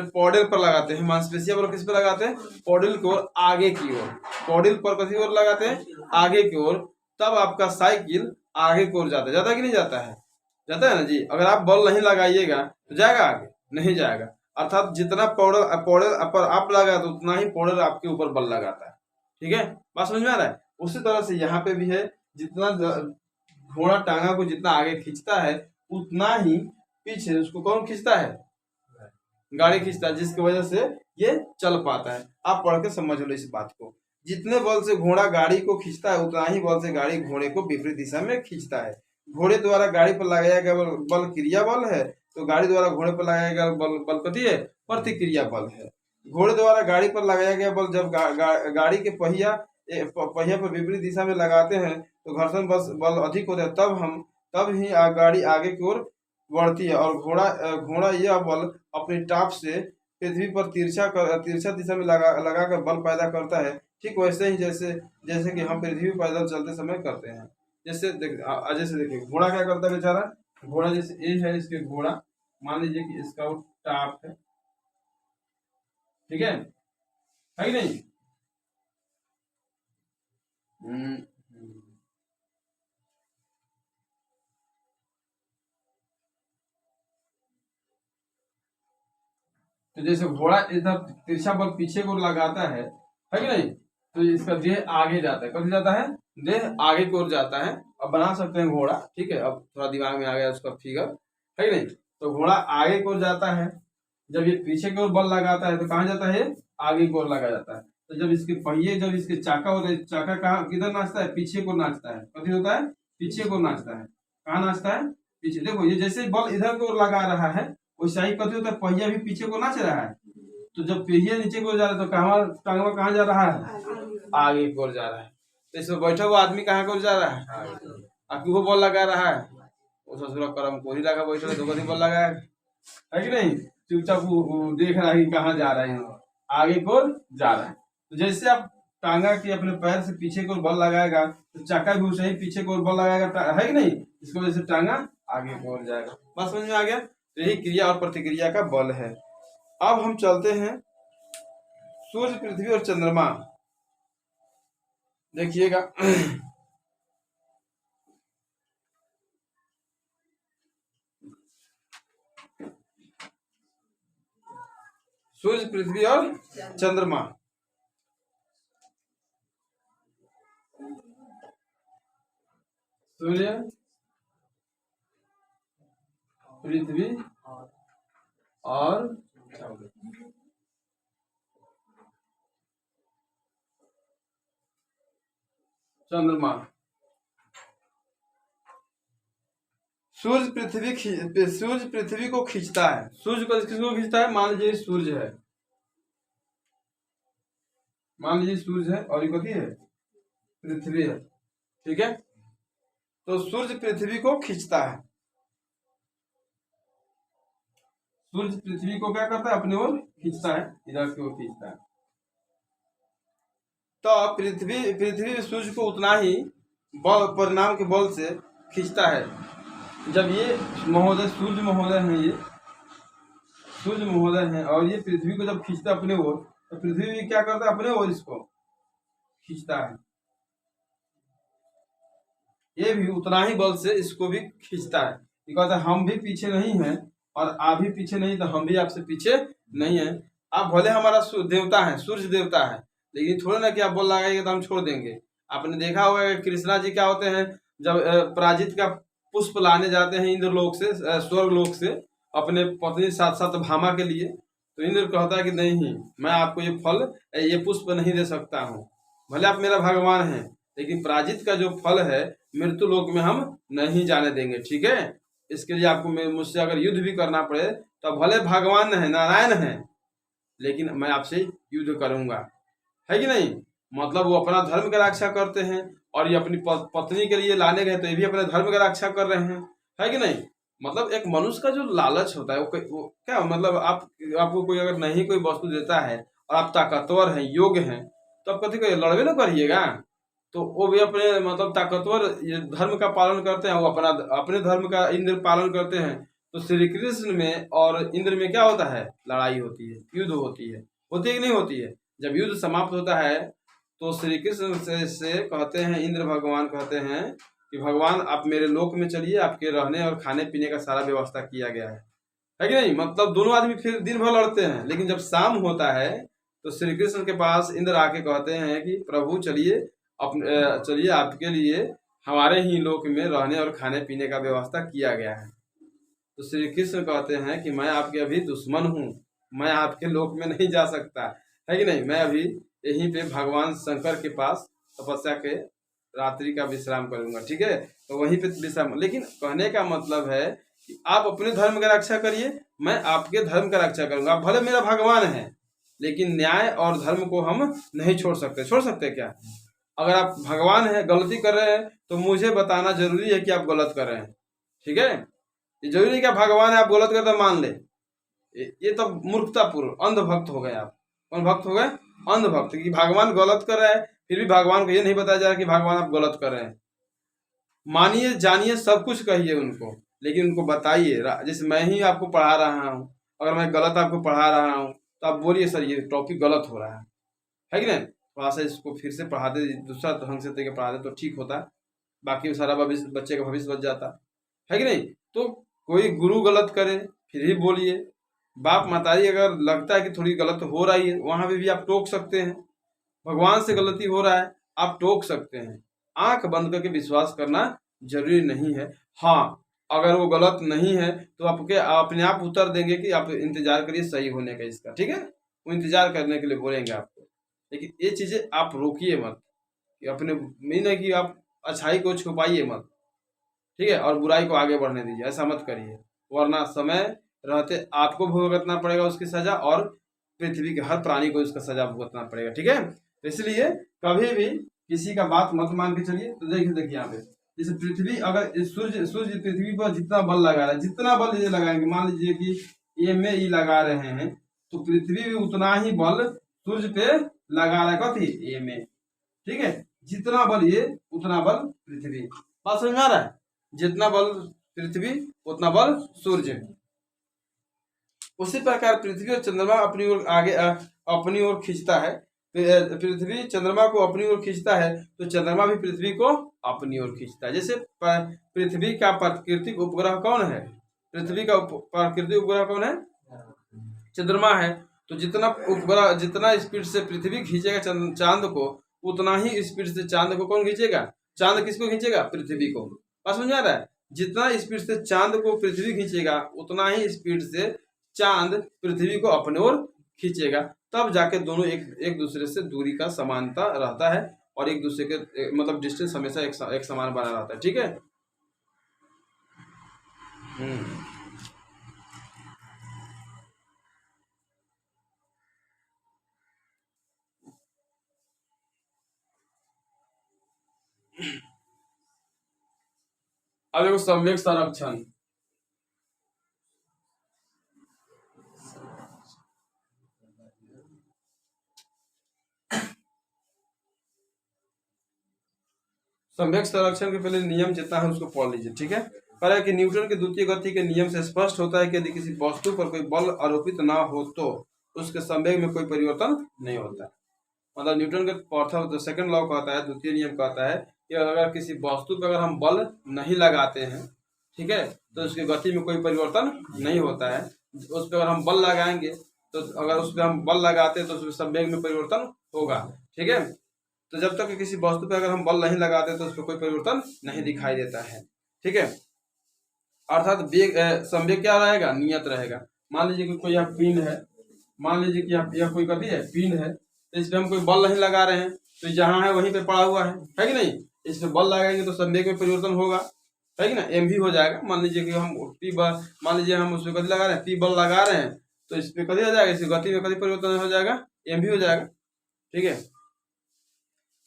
पॉडल पर लगाते हैं। मांसपेशिया बल किस पे लगाते हैं? पॉडल की ओर, आगे की ओर। पॉडल पर किसी ओर लगाते हैं? आगे की ओर। तब आपका साइकिल आगे की ओर जाता है कि नहीं जाता है? जाता है ना जी। अगर आप बल नहीं लगाइएगा तो जाएगा आगे? नहीं जाएगा। अर्थात जितना पॉडल पर आप लगा तो उतना ही पॉडल आपके ऊपर बल लगाता है, ठीक है? बात समझ में आ रहा है? उसी तरह से यहाँ पे भी है, जितना घोड़ा टांगा को जितना आगे खींचता है उतना ही पीछे उसको कौन खींचता है? गाड़ी खींचता है, जिसकी वजह से ये चल पाता है। आप पढ़ के समझ लो इस बात को। जितने बल से घोड़ा गाड़ी को खींचता है उतना ही बल से गाड़ी घोड़े को विपरीत दिशा में खींचता है। घोड़े द्वारा गाड़ी पर लगाया गया बल क्रिया बल है, तो गाड़ी द्वारा घोड़े पर लगाया गया बल कथी है? प्रतिक्रिया बल है। घोड़े द्वारा गाड़ी पर लगाया गया बल जब गाड़ी के पहिया पर विपरीत दिशा में लगाते हैं तो घर्षण बल अधिक होता है, तब ही गाड़ी आगे की ओर बढ़ती है। और घोड़ा यह बल अपनी टाप से पृथ्वी पर तिरछा दिशा में लगाकर बल पैदा करता है। ठीक वैसे ही जैसे कि हम पृथ्वी पर पैदल चलते समय करते हैं। जैसे देखिए घोड़ा क्या करता है बेचारा? घोड़ा जैसे ये है इसके घोड़ा, मान लीजिए कि इसका वो टाप है, ठीक है कि नहीं। हम्म, तो जैसे घोड़ा इधर तिरछा बल पीछे को लगाता है कि नहीं, तो इसका देह आगे जाता है, कब जाता है, देह आगे की ओर जाता है। अब बना सकते हैं घोड़ा, ठीक है, अब थोड़ा दिमाग में आ गया उसका फिगर, है कि नहीं। तो घोड़ा आगे की ओर जाता है, जब ये पीछे की ओर बल लगाता है तो कहाँ जाता है, आगे की ओर लगा जाता है। तो जब इसके पहिए, जब इसके चाका होते हैं, चाका कहाँ किधर नाचता है, पीछे को नाचता है, कभी होता है, पीछे को नाचता है। कहाँ नाचता है, पीछे। देखो ये जैसे बल इधर की ओर लगा रहा है, वैसा ही कथी होता है, पहिया भी पीछे को नाच रहा है। तो जब पहिया नीचे को जा रहा है तो टांगवा कहाँ जा रहा है, आगे की ओर जा रहा है। तो इसमें बैठा हुआ आदमी कहाँ को जा रहा है, आपकी वो बॉल लगा रहा है, वो ससुरा करम को ही लगा बैठा है, तो बॉल लगा है कि नहीं। चुपचाप वो देख रहा है कि कहाँ जा रहे हैं, आगे को जा रहा है। तो जैसे आप टांगा के अपने पैर से पीछे को बल लगाएगा, तो चक्का भी उसे ही पीछे को बल लगाएगा, है कि नहीं। इसकी वजह से टांगा आगे को जाएगा। बात समझ में आ गया। तो यही क्रिया और प्रतिक्रिया का बल है। अब हम चलते हैं सूर्य, पृथ्वी और चंद्रमा। देखिएगा सूर्य, पृथ्वी और चंद्रमा। सूर्य, पृथ्वी और चंद्रमा। सूर्य पृथ्वी को खींचता है। सूर्य को किसको खींचता है, मान लीजिए सूर्य है, मान लीजिए सूर्य है और ये कथी है, पृथ्वी है, ठीक है। तो सूर्य पृथ्वी को खींचता है। सूर्य पृथ्वी को क्या करता है, अपनी ओर खींचता है, इधर की ओर खींचता है। तो पृथ्वी सूर्य को उतना ही बल, परिणाम के बल से खींचता है। जब ये महोदय, सूर्य महोदय हैं, ये सूर्य महोदय हैं, और ये पृथ्वी को जब खींचता है अपने ओर, तो पृथ्वी भी क्या करता है, अपने ओर इसको खींचता है। ये भी उतना ही बल से इसको भी खींचता है। ये कहता है हम भी पीछे नहीं हैं और आप भी पीछे नहीं, तो हम भी आपसे पीछे नहीं है। आप भले हमारा देवता है, सूर्य देवता है, लेकिन थोड़ा ना कि आप बोल लगाएंगे तो हम छोड़ देंगे। आपने देखा होगा कृष्णा जी क्या होते हैं, जब पराजित का पुष्प लाने जाते हैं इंद्रलोक से, स्वर्ग लोक से, अपने पत्नी साथ साथ भामा के लिए, तो इंद्र कहता है कि नहीं, मैं आपको ये फल, ये पुष्प नहीं दे सकता हूँ। भले आप मेरा भगवान हैं, लेकिन पराजित का जो फल है मृत्यु लोक में हम नहीं जाने देंगे, ठीक है। इसके लिए आपको मुझसे अगर युद्ध भी करना पड़े तो भले भगवान है, नारायण है, लेकिन मैं आपसे युद्ध करूंगा, है कि नहीं। मतलब वो अपना धर्म की रक्षा करते हैं, और ये अपनी पत्नी के लिए लाने गए तो ये भी अपने धर्म की रक्षा कर रहे हैं, है कि नहीं। मतलब एक मनुष्य का जो लालच होता है वो क्या, मतलब आपको कोई अगर नहीं कोई वस्तु देता है और आप ताकतवर हैं, योग्य हैं, तो आप कभी कोई लड़वे ना करिएगा। तो वो भी अपने मतलब ताकतवर ये धर्म का पालन करते हैं, वो अपने धर्म का इंद्र पालन करते हैं। तो श्री कृष्ण में और इंद्र में क्या होता है, लड़ाई होती है, युद्ध होती है कि नहीं होती है। जब युद्ध समाप्त होता है तो श्री कृष्ण से कहते हैं, इंद्र भगवान कहते हैं कि भगवान आप मेरे लोक में चलिए, आपके रहने और खाने पीने का सारा व्यवस्था किया गया है कि नहीं। मतलब दोनों आदमी फिर दिन भर लड़ते हैं, लेकिन जब शाम होता है तो श्री कृष्ण के पास इंद्र आके कहते हैं कि प्रभु चलिए, चलिए आपके लिए हमारे ही लोक में रहने और खाने पीने का व्यवस्था किया गया है। तो श्री कृष्ण कहते हैं कि मैं आपके अभी दुश्मन हूँ, मैं आपके लोक में नहीं जा सकता, है कि नहीं। मैं अभी यहीं पे भगवान शंकर के पास तपस्या के रात्रि का विश्राम करूंगा, ठीक है। तो वहीं पे विश्राम, लेकिन कहने का मतलब है कि आप अपने धर्म का रक्षा करिए, मैं आपके धर्म का रक्षा करूंगा। आप भले मेरा भगवान है, लेकिन न्याय और धर्म को हम नहीं छोड़ सकते क्या। अगर आप भगवान हैं, गलती कर रहे हैं, तो मुझे बताना जरूरी है कि आप गलत कर रहे हैं, ठीक है। ये जरूरी नहीं कि आप भगवान है, आप गलत कर तो मान ले, ये तो मूर्खतापूर्ण अंधभक्त हो गए आप। कौन भक्त हो गए, अंधभक्त, कि भगवान गलत कर रहे हैं, फिर भी भगवान को ये नहीं बताया जा रहा कि भगवान आप गलत कर रहे हैं। मानिए जानिए सब कुछ कहिए उनको, लेकिन उनको बताइए। जैसे मैं ही आपको पढ़ा रहा हूँ, अगर मैं गलत आपको पढ़ा रहा हूँ तो आप बोलिए सर ये टॉपिक गलत हो रहा है कि नहीं, थोड़ा सा इसको फिर से पढ़ा दे, दूसरा ढंग से तरीके पढ़ा दे तो ठीक होता, बाकी सारा भविष्य, बच्चे का भविष्य बच जाता है कि नहीं। तो कोई गुरु गलत करे फिर ही बोलिए, बाप माताजी अगर लगता है कि थोड़ी गलत हो रही है वहां पे भी आप टोक सकते हैं। भगवान से गलती हो रहा है आप टोक सकते हैं, आंख बंद करके विश्वास करना जरूरी नहीं है। हाँ, अगर वो गलत नहीं है तो आपके अपने आप उत्तर देंगे कि आप इंतजार करिए सही होने का इसका, ठीक है, वो इंतजार करने के लिए बोलेंगे आपको। लेकिन ये चीजें आप रोकिए मत, कि अपने मीन है कि आप अच्छाई को छुपाइए मत, ठीक है, और बुराई को आगे बढ़ने दीजिए, ऐसा मत करिए, वरना समय रहते आपको भुगतना पड़ेगा उसकी सजा, और पृथ्वी के हर प्राणी को उसका सजा भुगतना पड़ेगा, ठीक है। तो इसलिए कभी भी किसी का बात मत मान के चलिए। तो देखिए यहाँ पे जैसे पृथ्वी, अगर सूर्य सूर्य पृथ्वी पर जितना बल लगा रहा है, जितना बल ये लगाएंगे, मान लीजिए कि ए में ई लगा रहे हैं, तो पृथ्वी भी उतना ही बल सूर्य पे लगा रहा है, कथी ए में, ठीक है, जितना बल ये उतना बल पृथ्वी, बात समझ में आ रहा है, जितना बल पृथ्वी उतना बल सूर्य। उसी प्रकार पृथ्वी और चंद्रमा अपनी ओर आगे अपनी ओर खींचता है, पृथ्वी चंद्रमा को अपनी ओर खींचता है तो चंद्रमा भी पृथ्वी को अपनी ओर खींचता है। जैसे पृथ्वी का प्राकृतिक उपग्रह कौन है, पृथ्वी का प्राकृतिक उपग्रह कौन है, चंद्रमा है। तो जितना उपग्रह जितना स्पीड से पृथ्वी खींचेगा चांद को, उतना ही स्पीड से चांद को कौन खींचेगा, चांद किसको खींचेगा, पृथ्वी को। बात समझ आ रहा है, जितना स्पीड से चांद को पृथ्वी खींचेगा उतना ही स्पीड से चांद पृथ्वी को अपने ओर खींचेगा, तब जाके दोनों एक दूसरे से दूरी का समानता रहता है, और एक दूसरे के मतलब डिस्टेंस हमेशा एक समान बना रहता है, ठीक है। अब देखो संवेग संरक्षण, संवेग संरक्षण के पहले नियम जितना है उसको पढ़ लीजिए, ठीक है। कह रहा है कि न्यूटन के द्वितीय गति के नियम से स्पष्ट होता है कि यदि किसी वस्तु पर कोई बल आरोपित ना हो तो उसके संवेग में कोई परिवर्तन नहीं होता। मतलब न्यूटन के प्रथम सेकंड लॉ कहता है, द्वितीय नियम कहता है कि अगर किसी वस्तु पर अगर हम बल नहीं लगाते हैं, ठीक है, तो उसकी गति में कोई परिवर्तन नहीं होता है। उस पर अगर हम बल लगाएंगे तो अगर उस पर हम बल लगाते हैं तो उसके संवेग में परिवर्तन होगा, ठीक है। तो जब तक किसी वस्तु पर अगर हम बल नहीं लगाते तो उस पर कोई परिवर्तन नहीं दिखाई देता है, ठीक है। अर्थात वेग संवेग क्या रहेगा, नियत रहेगा। मान लीजिए कि कोई यहाँ पिन है, मान लीजिए कि यह कोई कथी है, पिन है, तो इस पर हम कोई बल नहीं लगा रहे हैं, तो जहाँ है वहीं पे पड़ा हुआ है कि नहीं। इस पर बल लगाएंगे तो संवेग में परिवर्तन होगा, है कि ना, एम भी हो जाएगा। मान लीजिए कि हम पी बल, मान लीजिए हम उसमें कथी लगा रहे हैं, पी बल लगा रहे हैं, तो इस पर कथी हो जाएगा, इसकी गति में कथी परिवर्तन हो जाएगा, एम भी हो जाएगा, ठीक है।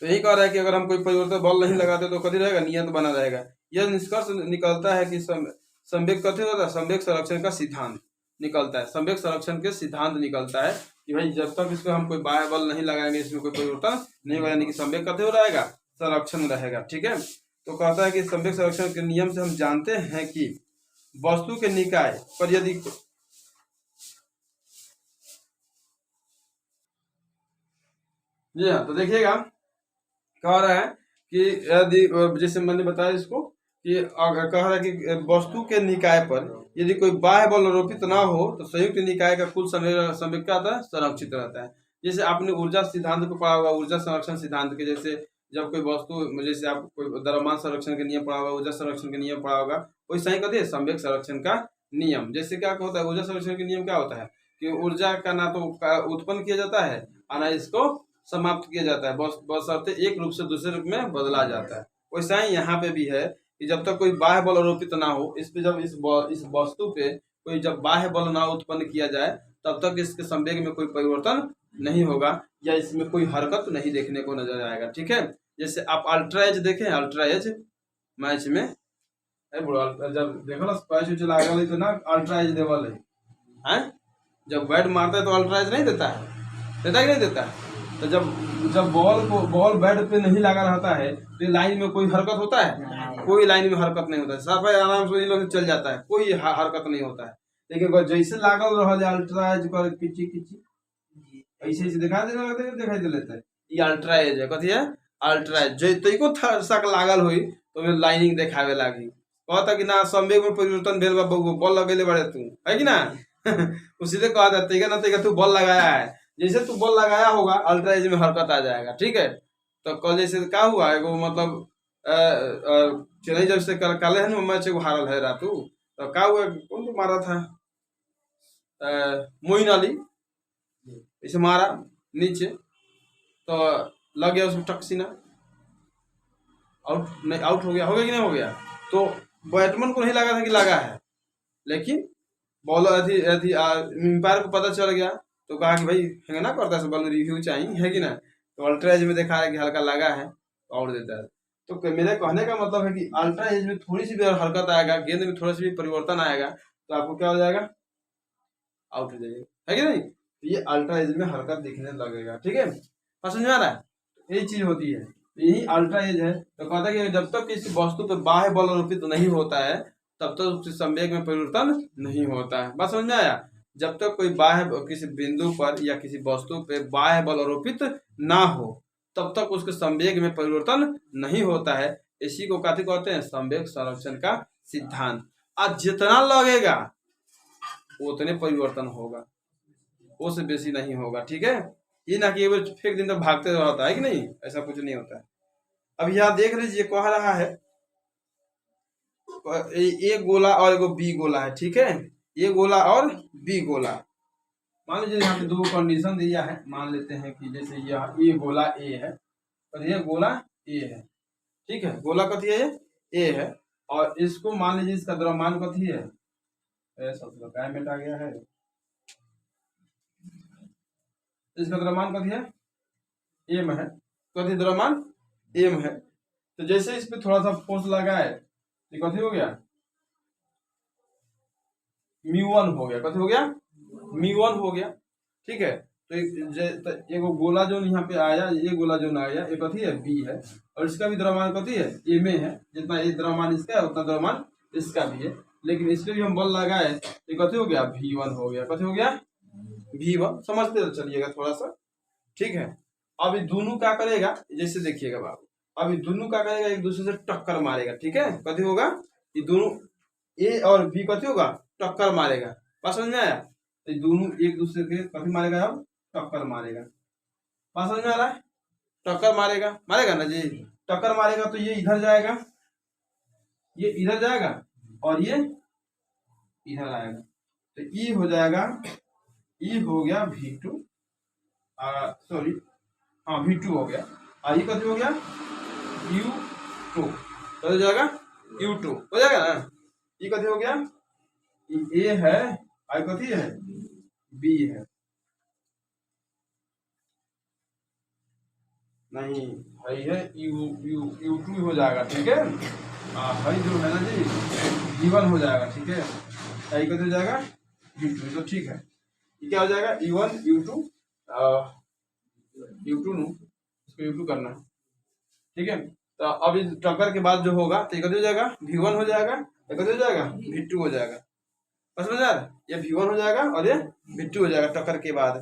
तो यही कह रहा है कि अगर हम कोई परिवर्तन बल नहीं लगाते तो कथी रहेगा, नियत बना रहेगा। यह निष्कर्ष निकलता है कि संवेग कथी होता है, संवेग संरक्षण का सिद्धांत निकलता है, संवेग संरक्षण के सिद्धांत निकलता है कि भाई जब तक इसको हम कोई बाह्य बल नहीं लगाएंगे इसमें कोई परिवर्तन नहीं होगा, यानी कि संवेग कथी हो रहेगा, संरक्षण रहेगा, ठीक है। तो कहता है कि संवेग संरक्षण के नियम से हम जानते हैं कि वस्तु के निकाय पर यदि जी हाँ, तो देखिएगा कह रहा है कि यदि जैसे मैंने बताया इसको कि कह रहा है कि वस्तु के निकाय पर यदि कोई बाह्य बल आरोपित ना हो तो संयुक्त निकाय का कुल संवेग क्या होता है, संरक्षित रहता है। जैसे आपने ऊर्जा सिद्धांत को पढ़ा होगा, ऊर्जा संरक्षण सिद्धांत के, जैसे जब कोई वस्तु, जैसे आप कोई द्रव्यमान संरक्षण के नियम पढ़ा होगा, ऊर्जा संरक्षण के नियम पढ़ा होगा, वैसा ही कहते हैं संवेग संरक्षण का नियम। जैसे क्या होता है, ऊर्जा संरक्षण के नियम क्या होता है कि ऊर्जा का ना तो उत्पन्न किया जाता है और ना इसको समाप्त किया जाता है, बशर्ते एक रूप से दूसरे रूप में बदला जाता है। वैसा ही यहाँ पे भी है कि जब तक कोई बाह्य बल आरोपित ना हो, इस पे जब इस वस्तु पे कोई जब बाह्य बल ना उत्पन्न किया जाए तब तक इसके संवेग में कोई परिवर्तन नहीं होगा या इसमें कोई हरकत नहीं देखने को नजर आएगा, ठीक है। जैसे आप अल्ट्रा एज देखें, अल्ट्रा एज मैच में जब देखो ना पैच लागल तो ना अल्ट्रा एज देवल है, जब बैट मारता है तो अल्ट्रा एज नहीं देता है, देता है कि नहीं देता है। तो जब बॉल बैट पे नहीं लगा रहता है तो ये लाइन में कोई हरकत होता है? कोई लाइन में हरकत नहीं होता है, साफ है, आराम से इन लोग चल जाता है, कोई हरकत नहीं होता है। लेकिन अगर जैसे लागल रहा अल्ट्रा एज कर किची किची ऐसे ऐसे दिखाई दे लेता है, ये अल्ट्रा एज है। कथी है? Ultra edge. जो तइको शक लागल हुई तो में लाइनिंग दिखावे लागी, कहता कि ना संवेग में परिवर्तन भेल बा, बॉल लगेले बड़े तू, है कि ना? वो सीधे कहा जाता है ना, तो तू बॉल लगाया है, जैसे तू बॉल लगाया होगा अल्ट्रा एज में हरकत आ जाएगा, ठीक है। तो कल जैसे क्या हुआ है, वो मतलब चेन्नई जब से कल है ना मैच एगो हारल है रातू, तो क्या हुआ, कौन तो मारा था, मोइन अली, इसे मारा नीचे तो लग गया उसमें टक्सीना, आउट नहीं, आउट हो गया कि नहीं हो गया? तो बैट्समैन को नहीं लगा था कि लगा है, लेकिन बॉलर एम्पायर को पता चल गया तो कहा कि भाई है ना, करता है बॉल रिव्यू चाहिए, है कि ना? तो अल्ट्रा एज में देखा है कि हल्का लगा है तो आउट देता है। तो मेरे कहने का मतलब है कि अल्ट्रा एज में थोड़ी सी भी हरकत आएगा, गेंद में थोड़ा सा भी परिवर्तन आएगा तो आपको क्या हो जाएगा? आउट हो जाएगा, है कि नहीं? तो ये अल्ट्रा एज में हरकत दिखने लगेगा, ठीक है, समझ में आ रहा है? यही चीज होती है, यही अल्ट्रा एज है। तो कहता है कि जब तक किसी वस्तु पर बाह्य बल आरोपित नहीं होता है तब तक उसके संवेग में परिवर्तन नहीं होता है। बात समझ में आया? जब तक कोई बाह्य किसी बिंदु पर या किसी वस्तु पर बाह्य बल आरोपित ना हो तब तक उसके संवेग में परिवर्तन नहीं होता है। इसी को कहते हैं संवेग संरक्षण का सिद्धांत। आज जितना लगेगा उतने परिवर्तन होगा, वो से बेसी नहीं होगा, ठीक है। ये ना कि वो फेंक दिन तो भागते रहता है कि नहीं, ऐसा कुछ नहीं होता है। अब यहाँ देख लीजिए, कह रहा है ए गोला और एगो बी गोला है, ठीक है, ए गोला और बी गोला। मान लीजिए यहाँ पे दो कंडीशन दिया है, मान लेते हैं कि जैसे यह ए गोला ए है और ये गोला ए है, ठीक है, गोला कथी है, ए है, और इसको मान लीजिए इसका द्रव्यमान कथी है, क्या मिनट आ गया है, इसका द्रव्यमान कथी है, एम है, कथी द्रव्यमान एम है। तो जैसे इस पे थोड़ा सा फोर्स लगाए तो कथी हो गया, म्यू1 हो गया, कथी हो गया, म्यू1 हो गया, ठीक है। तो एगो गोला जो यहाँ पे आया, ये गोला जो आया ये कथी है, बी है, और इसका भी द्रव्यमान कथी है, ए में है, जितना ये द्रव्यमान इसका है उतना द्रव्यमान इसका भी है, लेकिन इस पे भी हम बल लगाए तो कथी हो गया, V1 हो गया, कथी हो गया, V1। समझते तो चलिएगा थोड़ा सा, ठीक है। अब ये दोनों क्या करेगा, जैसे देखिएगा बाबू, अब ये दोनों क्या करेगा, एक दूसरे से टक्कर मारेगा, ठीक है, कथी होगा, ये दोनों ए और बी कथी होगा, टक्कर मारेगा। बात समझ में आया? तो ये दोनों एक दूसरे के कथी मारेगा, अब टक्कर मारेगा। बात समझ में आ रहा है? टक्कर मारेगा, मारेगा ना जी, टक्कर मारेगा तो ये इधर जाएगा, ये इधर जाएगा और ये इधर आएगा, तो ई हो जाएगा, ई हो गया V2, सॉरी हाँ V2 हो गया, और ये कथी हो गया, U2, तो हो जाएगा U2 हो जाएगा ना। ये कथी हो गया, ए है, आई कथी है, बी है, नहीं भाई है U2 हो जाएगा, ठीक है। भाई जो है ना जी V1 हो जाएगा, ठीक है, आई कथी हो जाएगा, V2, तो ठीक है, ये क्या हो जाएगा, E1 U2 U2 नु, इसको U2 करना है, ठीक है। तो अब इस टक्कर के बाद जो होगा तो ये कथी हो जाएगा, V1 हो जाएगा, ये कथी हो जाएगा, V2 हो जाएगा। समझ आ रहा है? ये V1 हो जाएगा और ये V2 हो जाएगा टक्कर के बाद।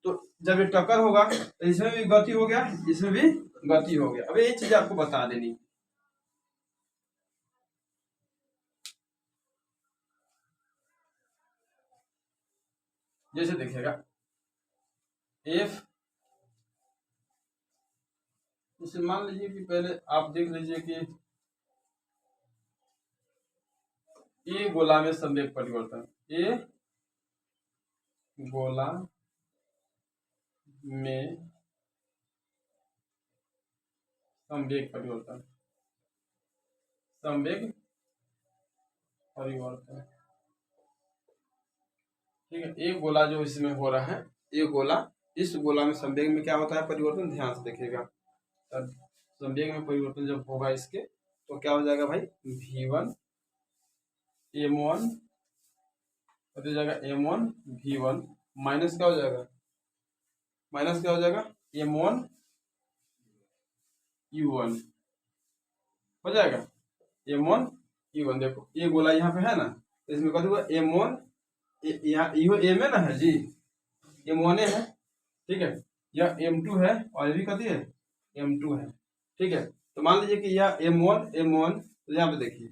तो जब ये टक्कर होगा तो इसमें भी गति हो गया, इसमें भी गति हो गया। अब ये चीज आपको बता देनी, जैसे देखिएगा F, जैसे मान लीजिए कि पहले आप देख लीजिए कि ए गोला में संवेग परिवर्तन, ए गोला में संवेग परिवर्तन, संवेग परिवर्तन, ठीक है। एक गोला जो इसमें हो रहा है, एक गोला, इस गोला में संवेग में क्या होता है, परिवर्तन, ध्यान से देखिएगा। संवेग में परिवर्तन जब होगा इसके तो क्या हो जाएगा भाई, V1 M1 हो जाएगा, M1 V1 माइनस क्या हो जाएगा, माइनस क्या हो जाएगा, M1 U1 हो जाएगा। M1 U1 देखो ये गोला यहाँ पे है ना, तो इसमें कथी हुआ M1 यहाँ यो M है ना है जी, M1 है, ठीक है, यह M2 है और ये भी कथी है M2 है, ठीक है। तो मान लीजिए कि यह M1 तो यहाँ पे देखिए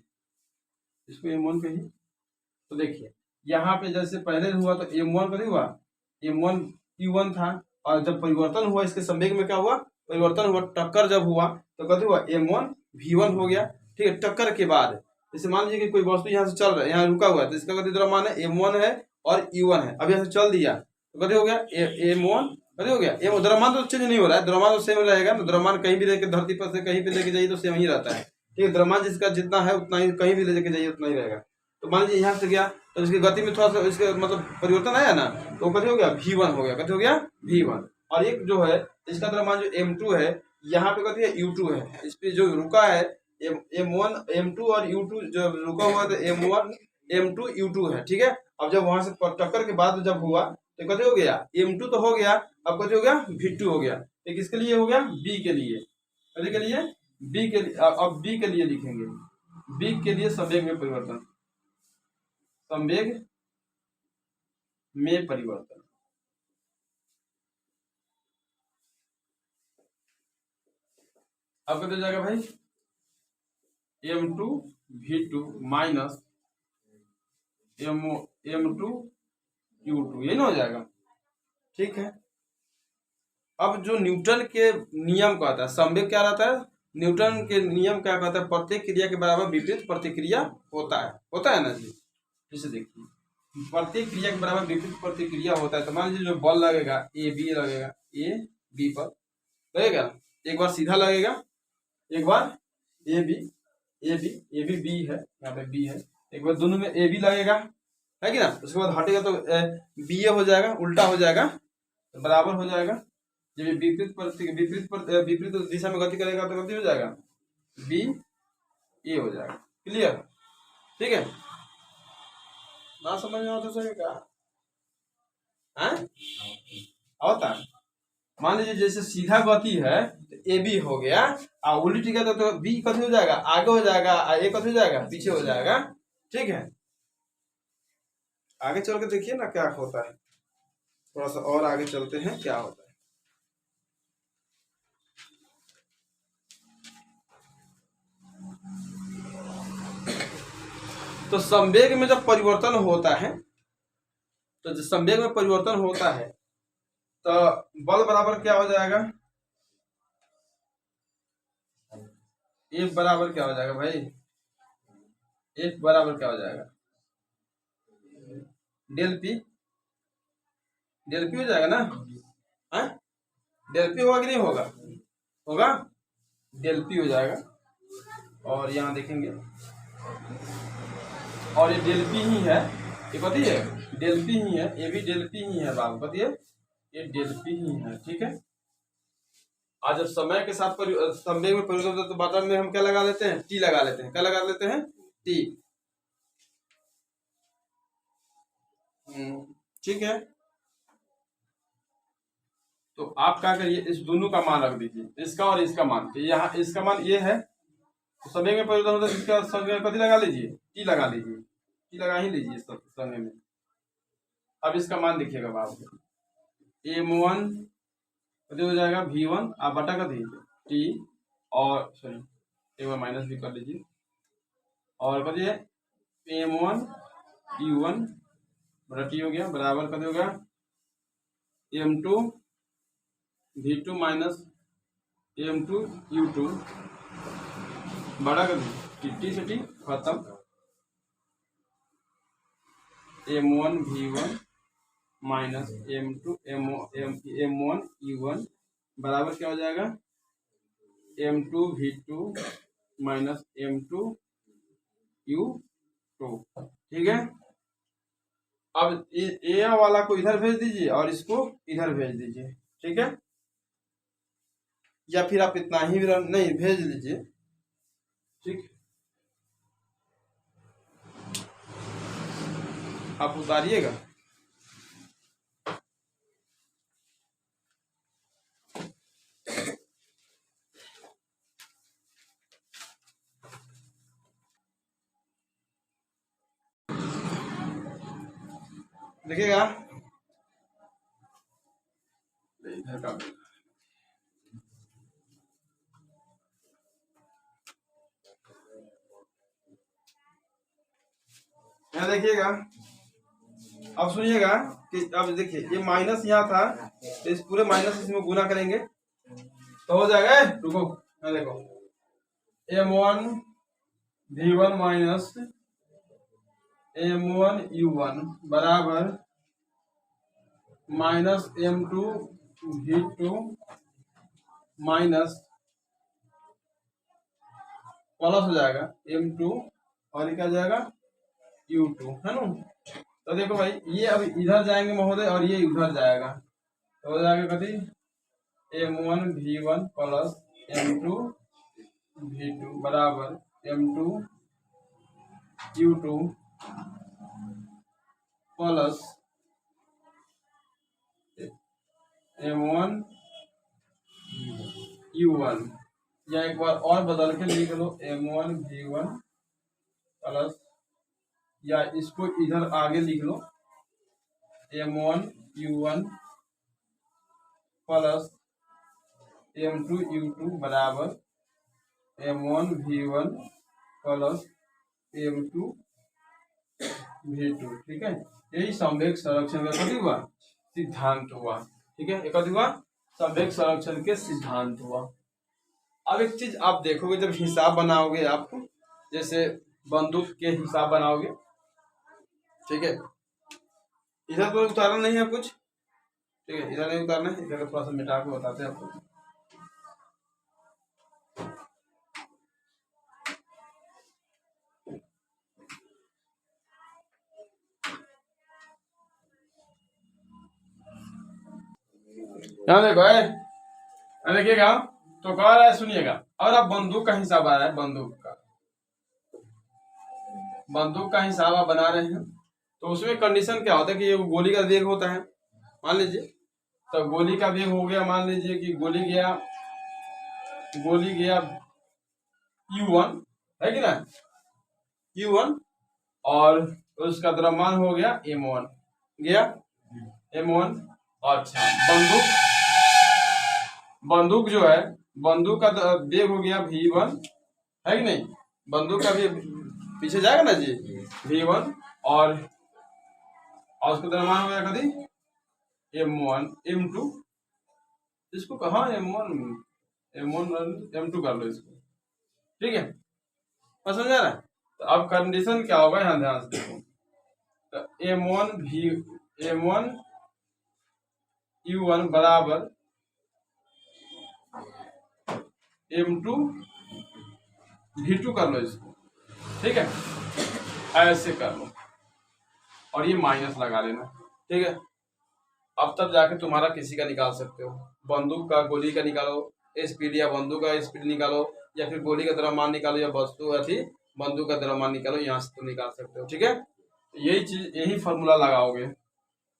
इसको M1 कहिए, तो देखिए यहाँ पे जैसे पहले हुआ तो M1 कभी हुआ M1 U1 था, और जब परिवर्तन हुआ इसके संवेग में क्या हुआ परिवर्तन हुआ, टक्कर जब हुआ तो कभी हुआ M1 V1 हो गया, ठीक है। टक्कर के बाद जैसे मान लीजिए कि कोई वस्तु यहाँ से चल रहा है, यहाँ रुका हुआ है, तो इसका कथी द्रव्यमान है M1 है और U1 है। अब यहाँ से चल दिया तो कथी हो गया M1 कथी हो गया M द्रव्यमान तो चेंज नहीं हो रहा है, द्रव्यमान तो सेम रहेगा ना, द्रव्यमान कहीं भी लेके धरती पर से कहीं भी लेके जाइए तो सेम ही रहता है, ठीक है। द्रव्यमान जिसका जितना है उतना ही कहीं भी लेके जाइए उतना ही रहेगा। तो मान लीजिए यहाँ से गया तो इसकी गति में थोड़ा सा इसके मतलब परिवर्तन आया ना, तो कथी हो गया V1 हो गया, कथी हो गया V1। और एक जो है इसका द्रव्यमान जो M2 है, यहाँ पे कथी है U2 है, इस पे जो रुका है M1 M2 और U2 जो रुका हुआ है तो M1 M2 U2 है, ठीक है। अब जब वहां से टक्कर के बाद जब हुआ तो कथी हो गया M2 तो हो गया, अब कथी हो गया V2 हो गया। तो किसके लिए हो गया B के लिए, कथी के लिए B के लिए। अब B के लिए लिखेंगे, B के लिए संवेग में परिवर्तन, संवेग में परिवर्तन। अब कितना जाएगा भाई M2 V2 minus M2 U2, ये ना हो जाएगा, ठीक है। अब जो न्यूटन के नियम कहता है संवेग क्या रहता है, न्यूटन के नियम क्या कहता है प्रत्येक क्रिया के बराबर विपरीत प्रतिक्रिया होता है ना जी। जैसे देखिए प्रत्येक क्रिया के बराबर विपरीत प्रतिक्रिया होता है, तो मान लीजिए जो बल लगेगा ए बी लगेगा, ए बी पर लगेगा, एक बार सीधा लगेगा, एक बार ए बी बी है, यहाँ पे बी है, एक बार दोनों में ए बी लगेगा, है कि ना। उसके बाद हटेगा तो बी ए हो जाएगा, उल्टा हो जाएगा, तो बराबर हो जाएगा। जब विपरीत दिशा में गति करेगा तो गति हो जाएगा बी ए हो जाएगा, क्लियर, ठीक है। ना समझ में आता सही क्या होता है। मान लीजिए जैसे सीधा गति है तो ए बी हो गया, और उल्टी का तो बी कथी हो जाएगा आगे हो जाएगा, ए कथी हो जाएगा पीछे हो जाएगा, ठीक है। आगे चल के देखिए ना क्या होता है, थोड़ा सा और आगे चलते हैं क्या होता है। तो संवेग में जब परिवर्तन होता है, तो जब संवेग में परिवर्तन होता है तो बल बराबर क्या हो जाएगा, F बराबर क्या हो जाएगा भाई, F बराबर क्या हो जाएगा डेल पी हो जाएगा ना, है डेल पी होगा कि नहीं होगा, होगा डेल पी हो जाएगा। और यहाँ देखेंगे और ये डेल पी ही है, ये कथी है डेल पी ही है, ये भी डेल पी ही है बाबू, कथी है ये डेल पी ही है, ठीक है। आज जब समय के साथ संवेग में परिवर्तन होता है तो बटन में हम क्या लगा लेते हैं टी लगा लेते हैं, क्या लगा लेते हैं टी, ठीक है। तो आप क्या करिए इस दोनों का मान रख दीजिए, इसका और इसका मान, तो यहाँ इसका मान ये है, तो समय में परिवर्तन होता है इसका संज्ञा कथी लगा लीजिए टी लगा लीजिए, टी लगा ही लीजिए समय में। अब इसका मान देखिएगा बाप, M1 कथी हो जाएगा V1 आप बटा कथी टी, और सॉरी एक बार माइनस भी कर लीजिए, और कथी है M1 U1 बटा टी हो गया, बराबर कथी हो गया M2 V2 minus M2 U2 बड़ा कथी टी से टी खत्म, M1 V1 minus M2 M1 U1 बराबर क्या हो जाएगा M2 V2 minus M2 U2, ठीक है। अब ए वाला को इधर भेज दीजिए और इसको इधर भेज दीजिए, ठीक है, या फिर आप इतना ही नहीं भेज लीजिए, ठीक, आप उतारिएगा। देखिएगा इधर का यहाँ देखिएगा, अब सुनिएगा कि अब देखिए ये माइनस यहाँ था, तो इस पूरे माइनस इसमें गुना करेंगे तो हो जाएगा। रुको यहाँ देखो, m1 v1 minus m1 u1 बराबर minus m2 v2 minus plus हो जाएगा m2 और ये क्या जाएगा u2, है ना। तो देखो भाई ये अब इधर जाएंगे महोदय और ये उधर जाएगा, तो हो जाएगा कथी m1 v1 plus m2 v2 बराबर m2 u2 plus m1 u1, या एक बार और बदल के लिख लो m1 v1 प्लस, या इसको इधर आगे लिख लो m1 u1 plus m2 u2 बराबर m1 v1 plus m2 v2। ठीक है, यही संवेग संरक्षण का कथी हुआ सिद्धांत हुआ। ठीक है, एक हुआ संवेग संरक्षण के सिद्धांत हुआ। अब एक चीज आप देखोगे, जब हिसाब बनाओगे आप, जैसे बंदूक के हिसाब बनाओगे, ठीक है, इधर कोई उतारना नहीं है कुछ, ठीक है, इधर नहीं उतारना है, इधर थोड़ा सा मिटा के बताते हैं आपको। यहाँ देखो देखिएगा, तो कह रहा है सुनिएगा, और अब बंदूक का हिसाब आ रहा है, बंदूक का हिसाब आप बना रहे हैं, तो उसमें कंडीशन क्या होता है कि ये गोली का वेग होता है, मान लीजिए, तो गोली का वेग हो गया, मान लीजिए कि गोली गया u1, है कि ना, u1, और उसका द्रव्यमान हो गया m1 गया m1। अच्छा, बंदूक जो है, बंदूक का वेग हो गया v1, है कि नहीं, बंदूक का भी पीछे जाएगा ना जी v1, और उसका द्रव्यमान हो गया कभी m1 m2, इसको कहा m1 m2 कर लो इसको, ठीक है, समझ आ रहा है। तो अब कंडीशन क्या होगा, यहाँ ध्यान से देखो, तो m1 u1 बराबर m2 v2 कर लो इसको, ठीक है, ऐसे कर लो, और ये माइनस लगा लेना, ठीक है। अब तब जाके तुम्हारा किसी का निकाल सकते हो, बंदूक का गोली का निकालो स्पीड, या बंदूक का स्पीड निकालो, या फिर गोली का द्रव्यमान निकालो, या वस्तु अथी बंदूक का द्रव्यमान निकालो, यहाँ से तुम निकाल सकते हो, ठीक है। यही चीज, यही फॉर्मूला लगाओगे,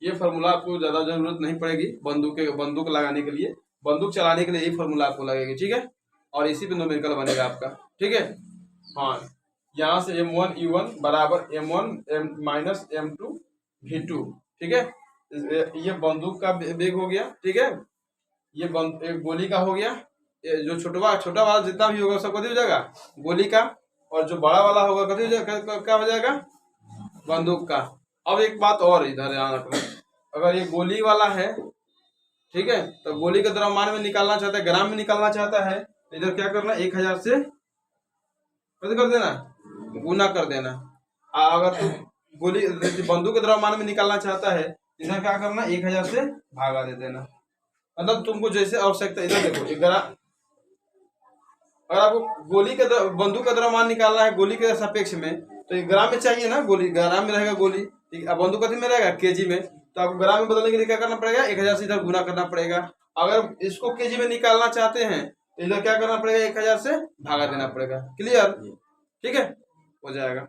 ये फॉर्मूला आपको ज्यादा जरूरत नहीं पड़ेगी बंदूक लगाने के लिए, बंदूक चलाने के लिए यही फॉर्मूला आपको लगेगी, ठीक है, और इसी पे न्यूमेरिकल बनेगा आपका, ठीक है। हाँ, यहाँ से m1 u1 बराबर m1 माइनस m2 v2, ठीक है, ये बंदूक का वेग हो गया, ठीक है, ये गोली का हो गया, ये जो छोटा वाला जितना भी होगा सब कथी हो जाएगा गोली का, और जो बड़ा वाला होगा कथी हो जाएगा, क्या हो जाएगा बंदूक का। अब एक बात और इधर ध्यान रखना, अगर ये गोली वाला है, ठीक है, तो गोली का द्रव्यमान में निकालना चाहता है, ग्राम में निकालना चाहता है, इधर क्या करना 1000 से कर देना, गुना कर देना। अगर तो गोली बंदूक के द्रव्यमान में निकालना चाहता है, इधर क्या करना 1000 से भागा दे देना, मतलब तुमको जैसे आवश्यकता। इधर देखो, अगर आपको बंदूक का द्रव्यमान निकालना है गोली के सापेक्ष में, तो ग्राम में चाहिए ना, गोली ग्राम में रहेगा गोली, ठीक है, बंदूक कथी में रहेगा केजी में, तो आपको ग्राम में बदलने के लिए क्या करना पड़ेगा 1000 से इधर गुना करना पड़ेगा। अगर इसको केजी में निकालना चाहते हैं तो इधर क्या करना पड़ेगा 1000 से भागा देना पड़ेगा, क्लियर, ठीक है, हो जाएगा।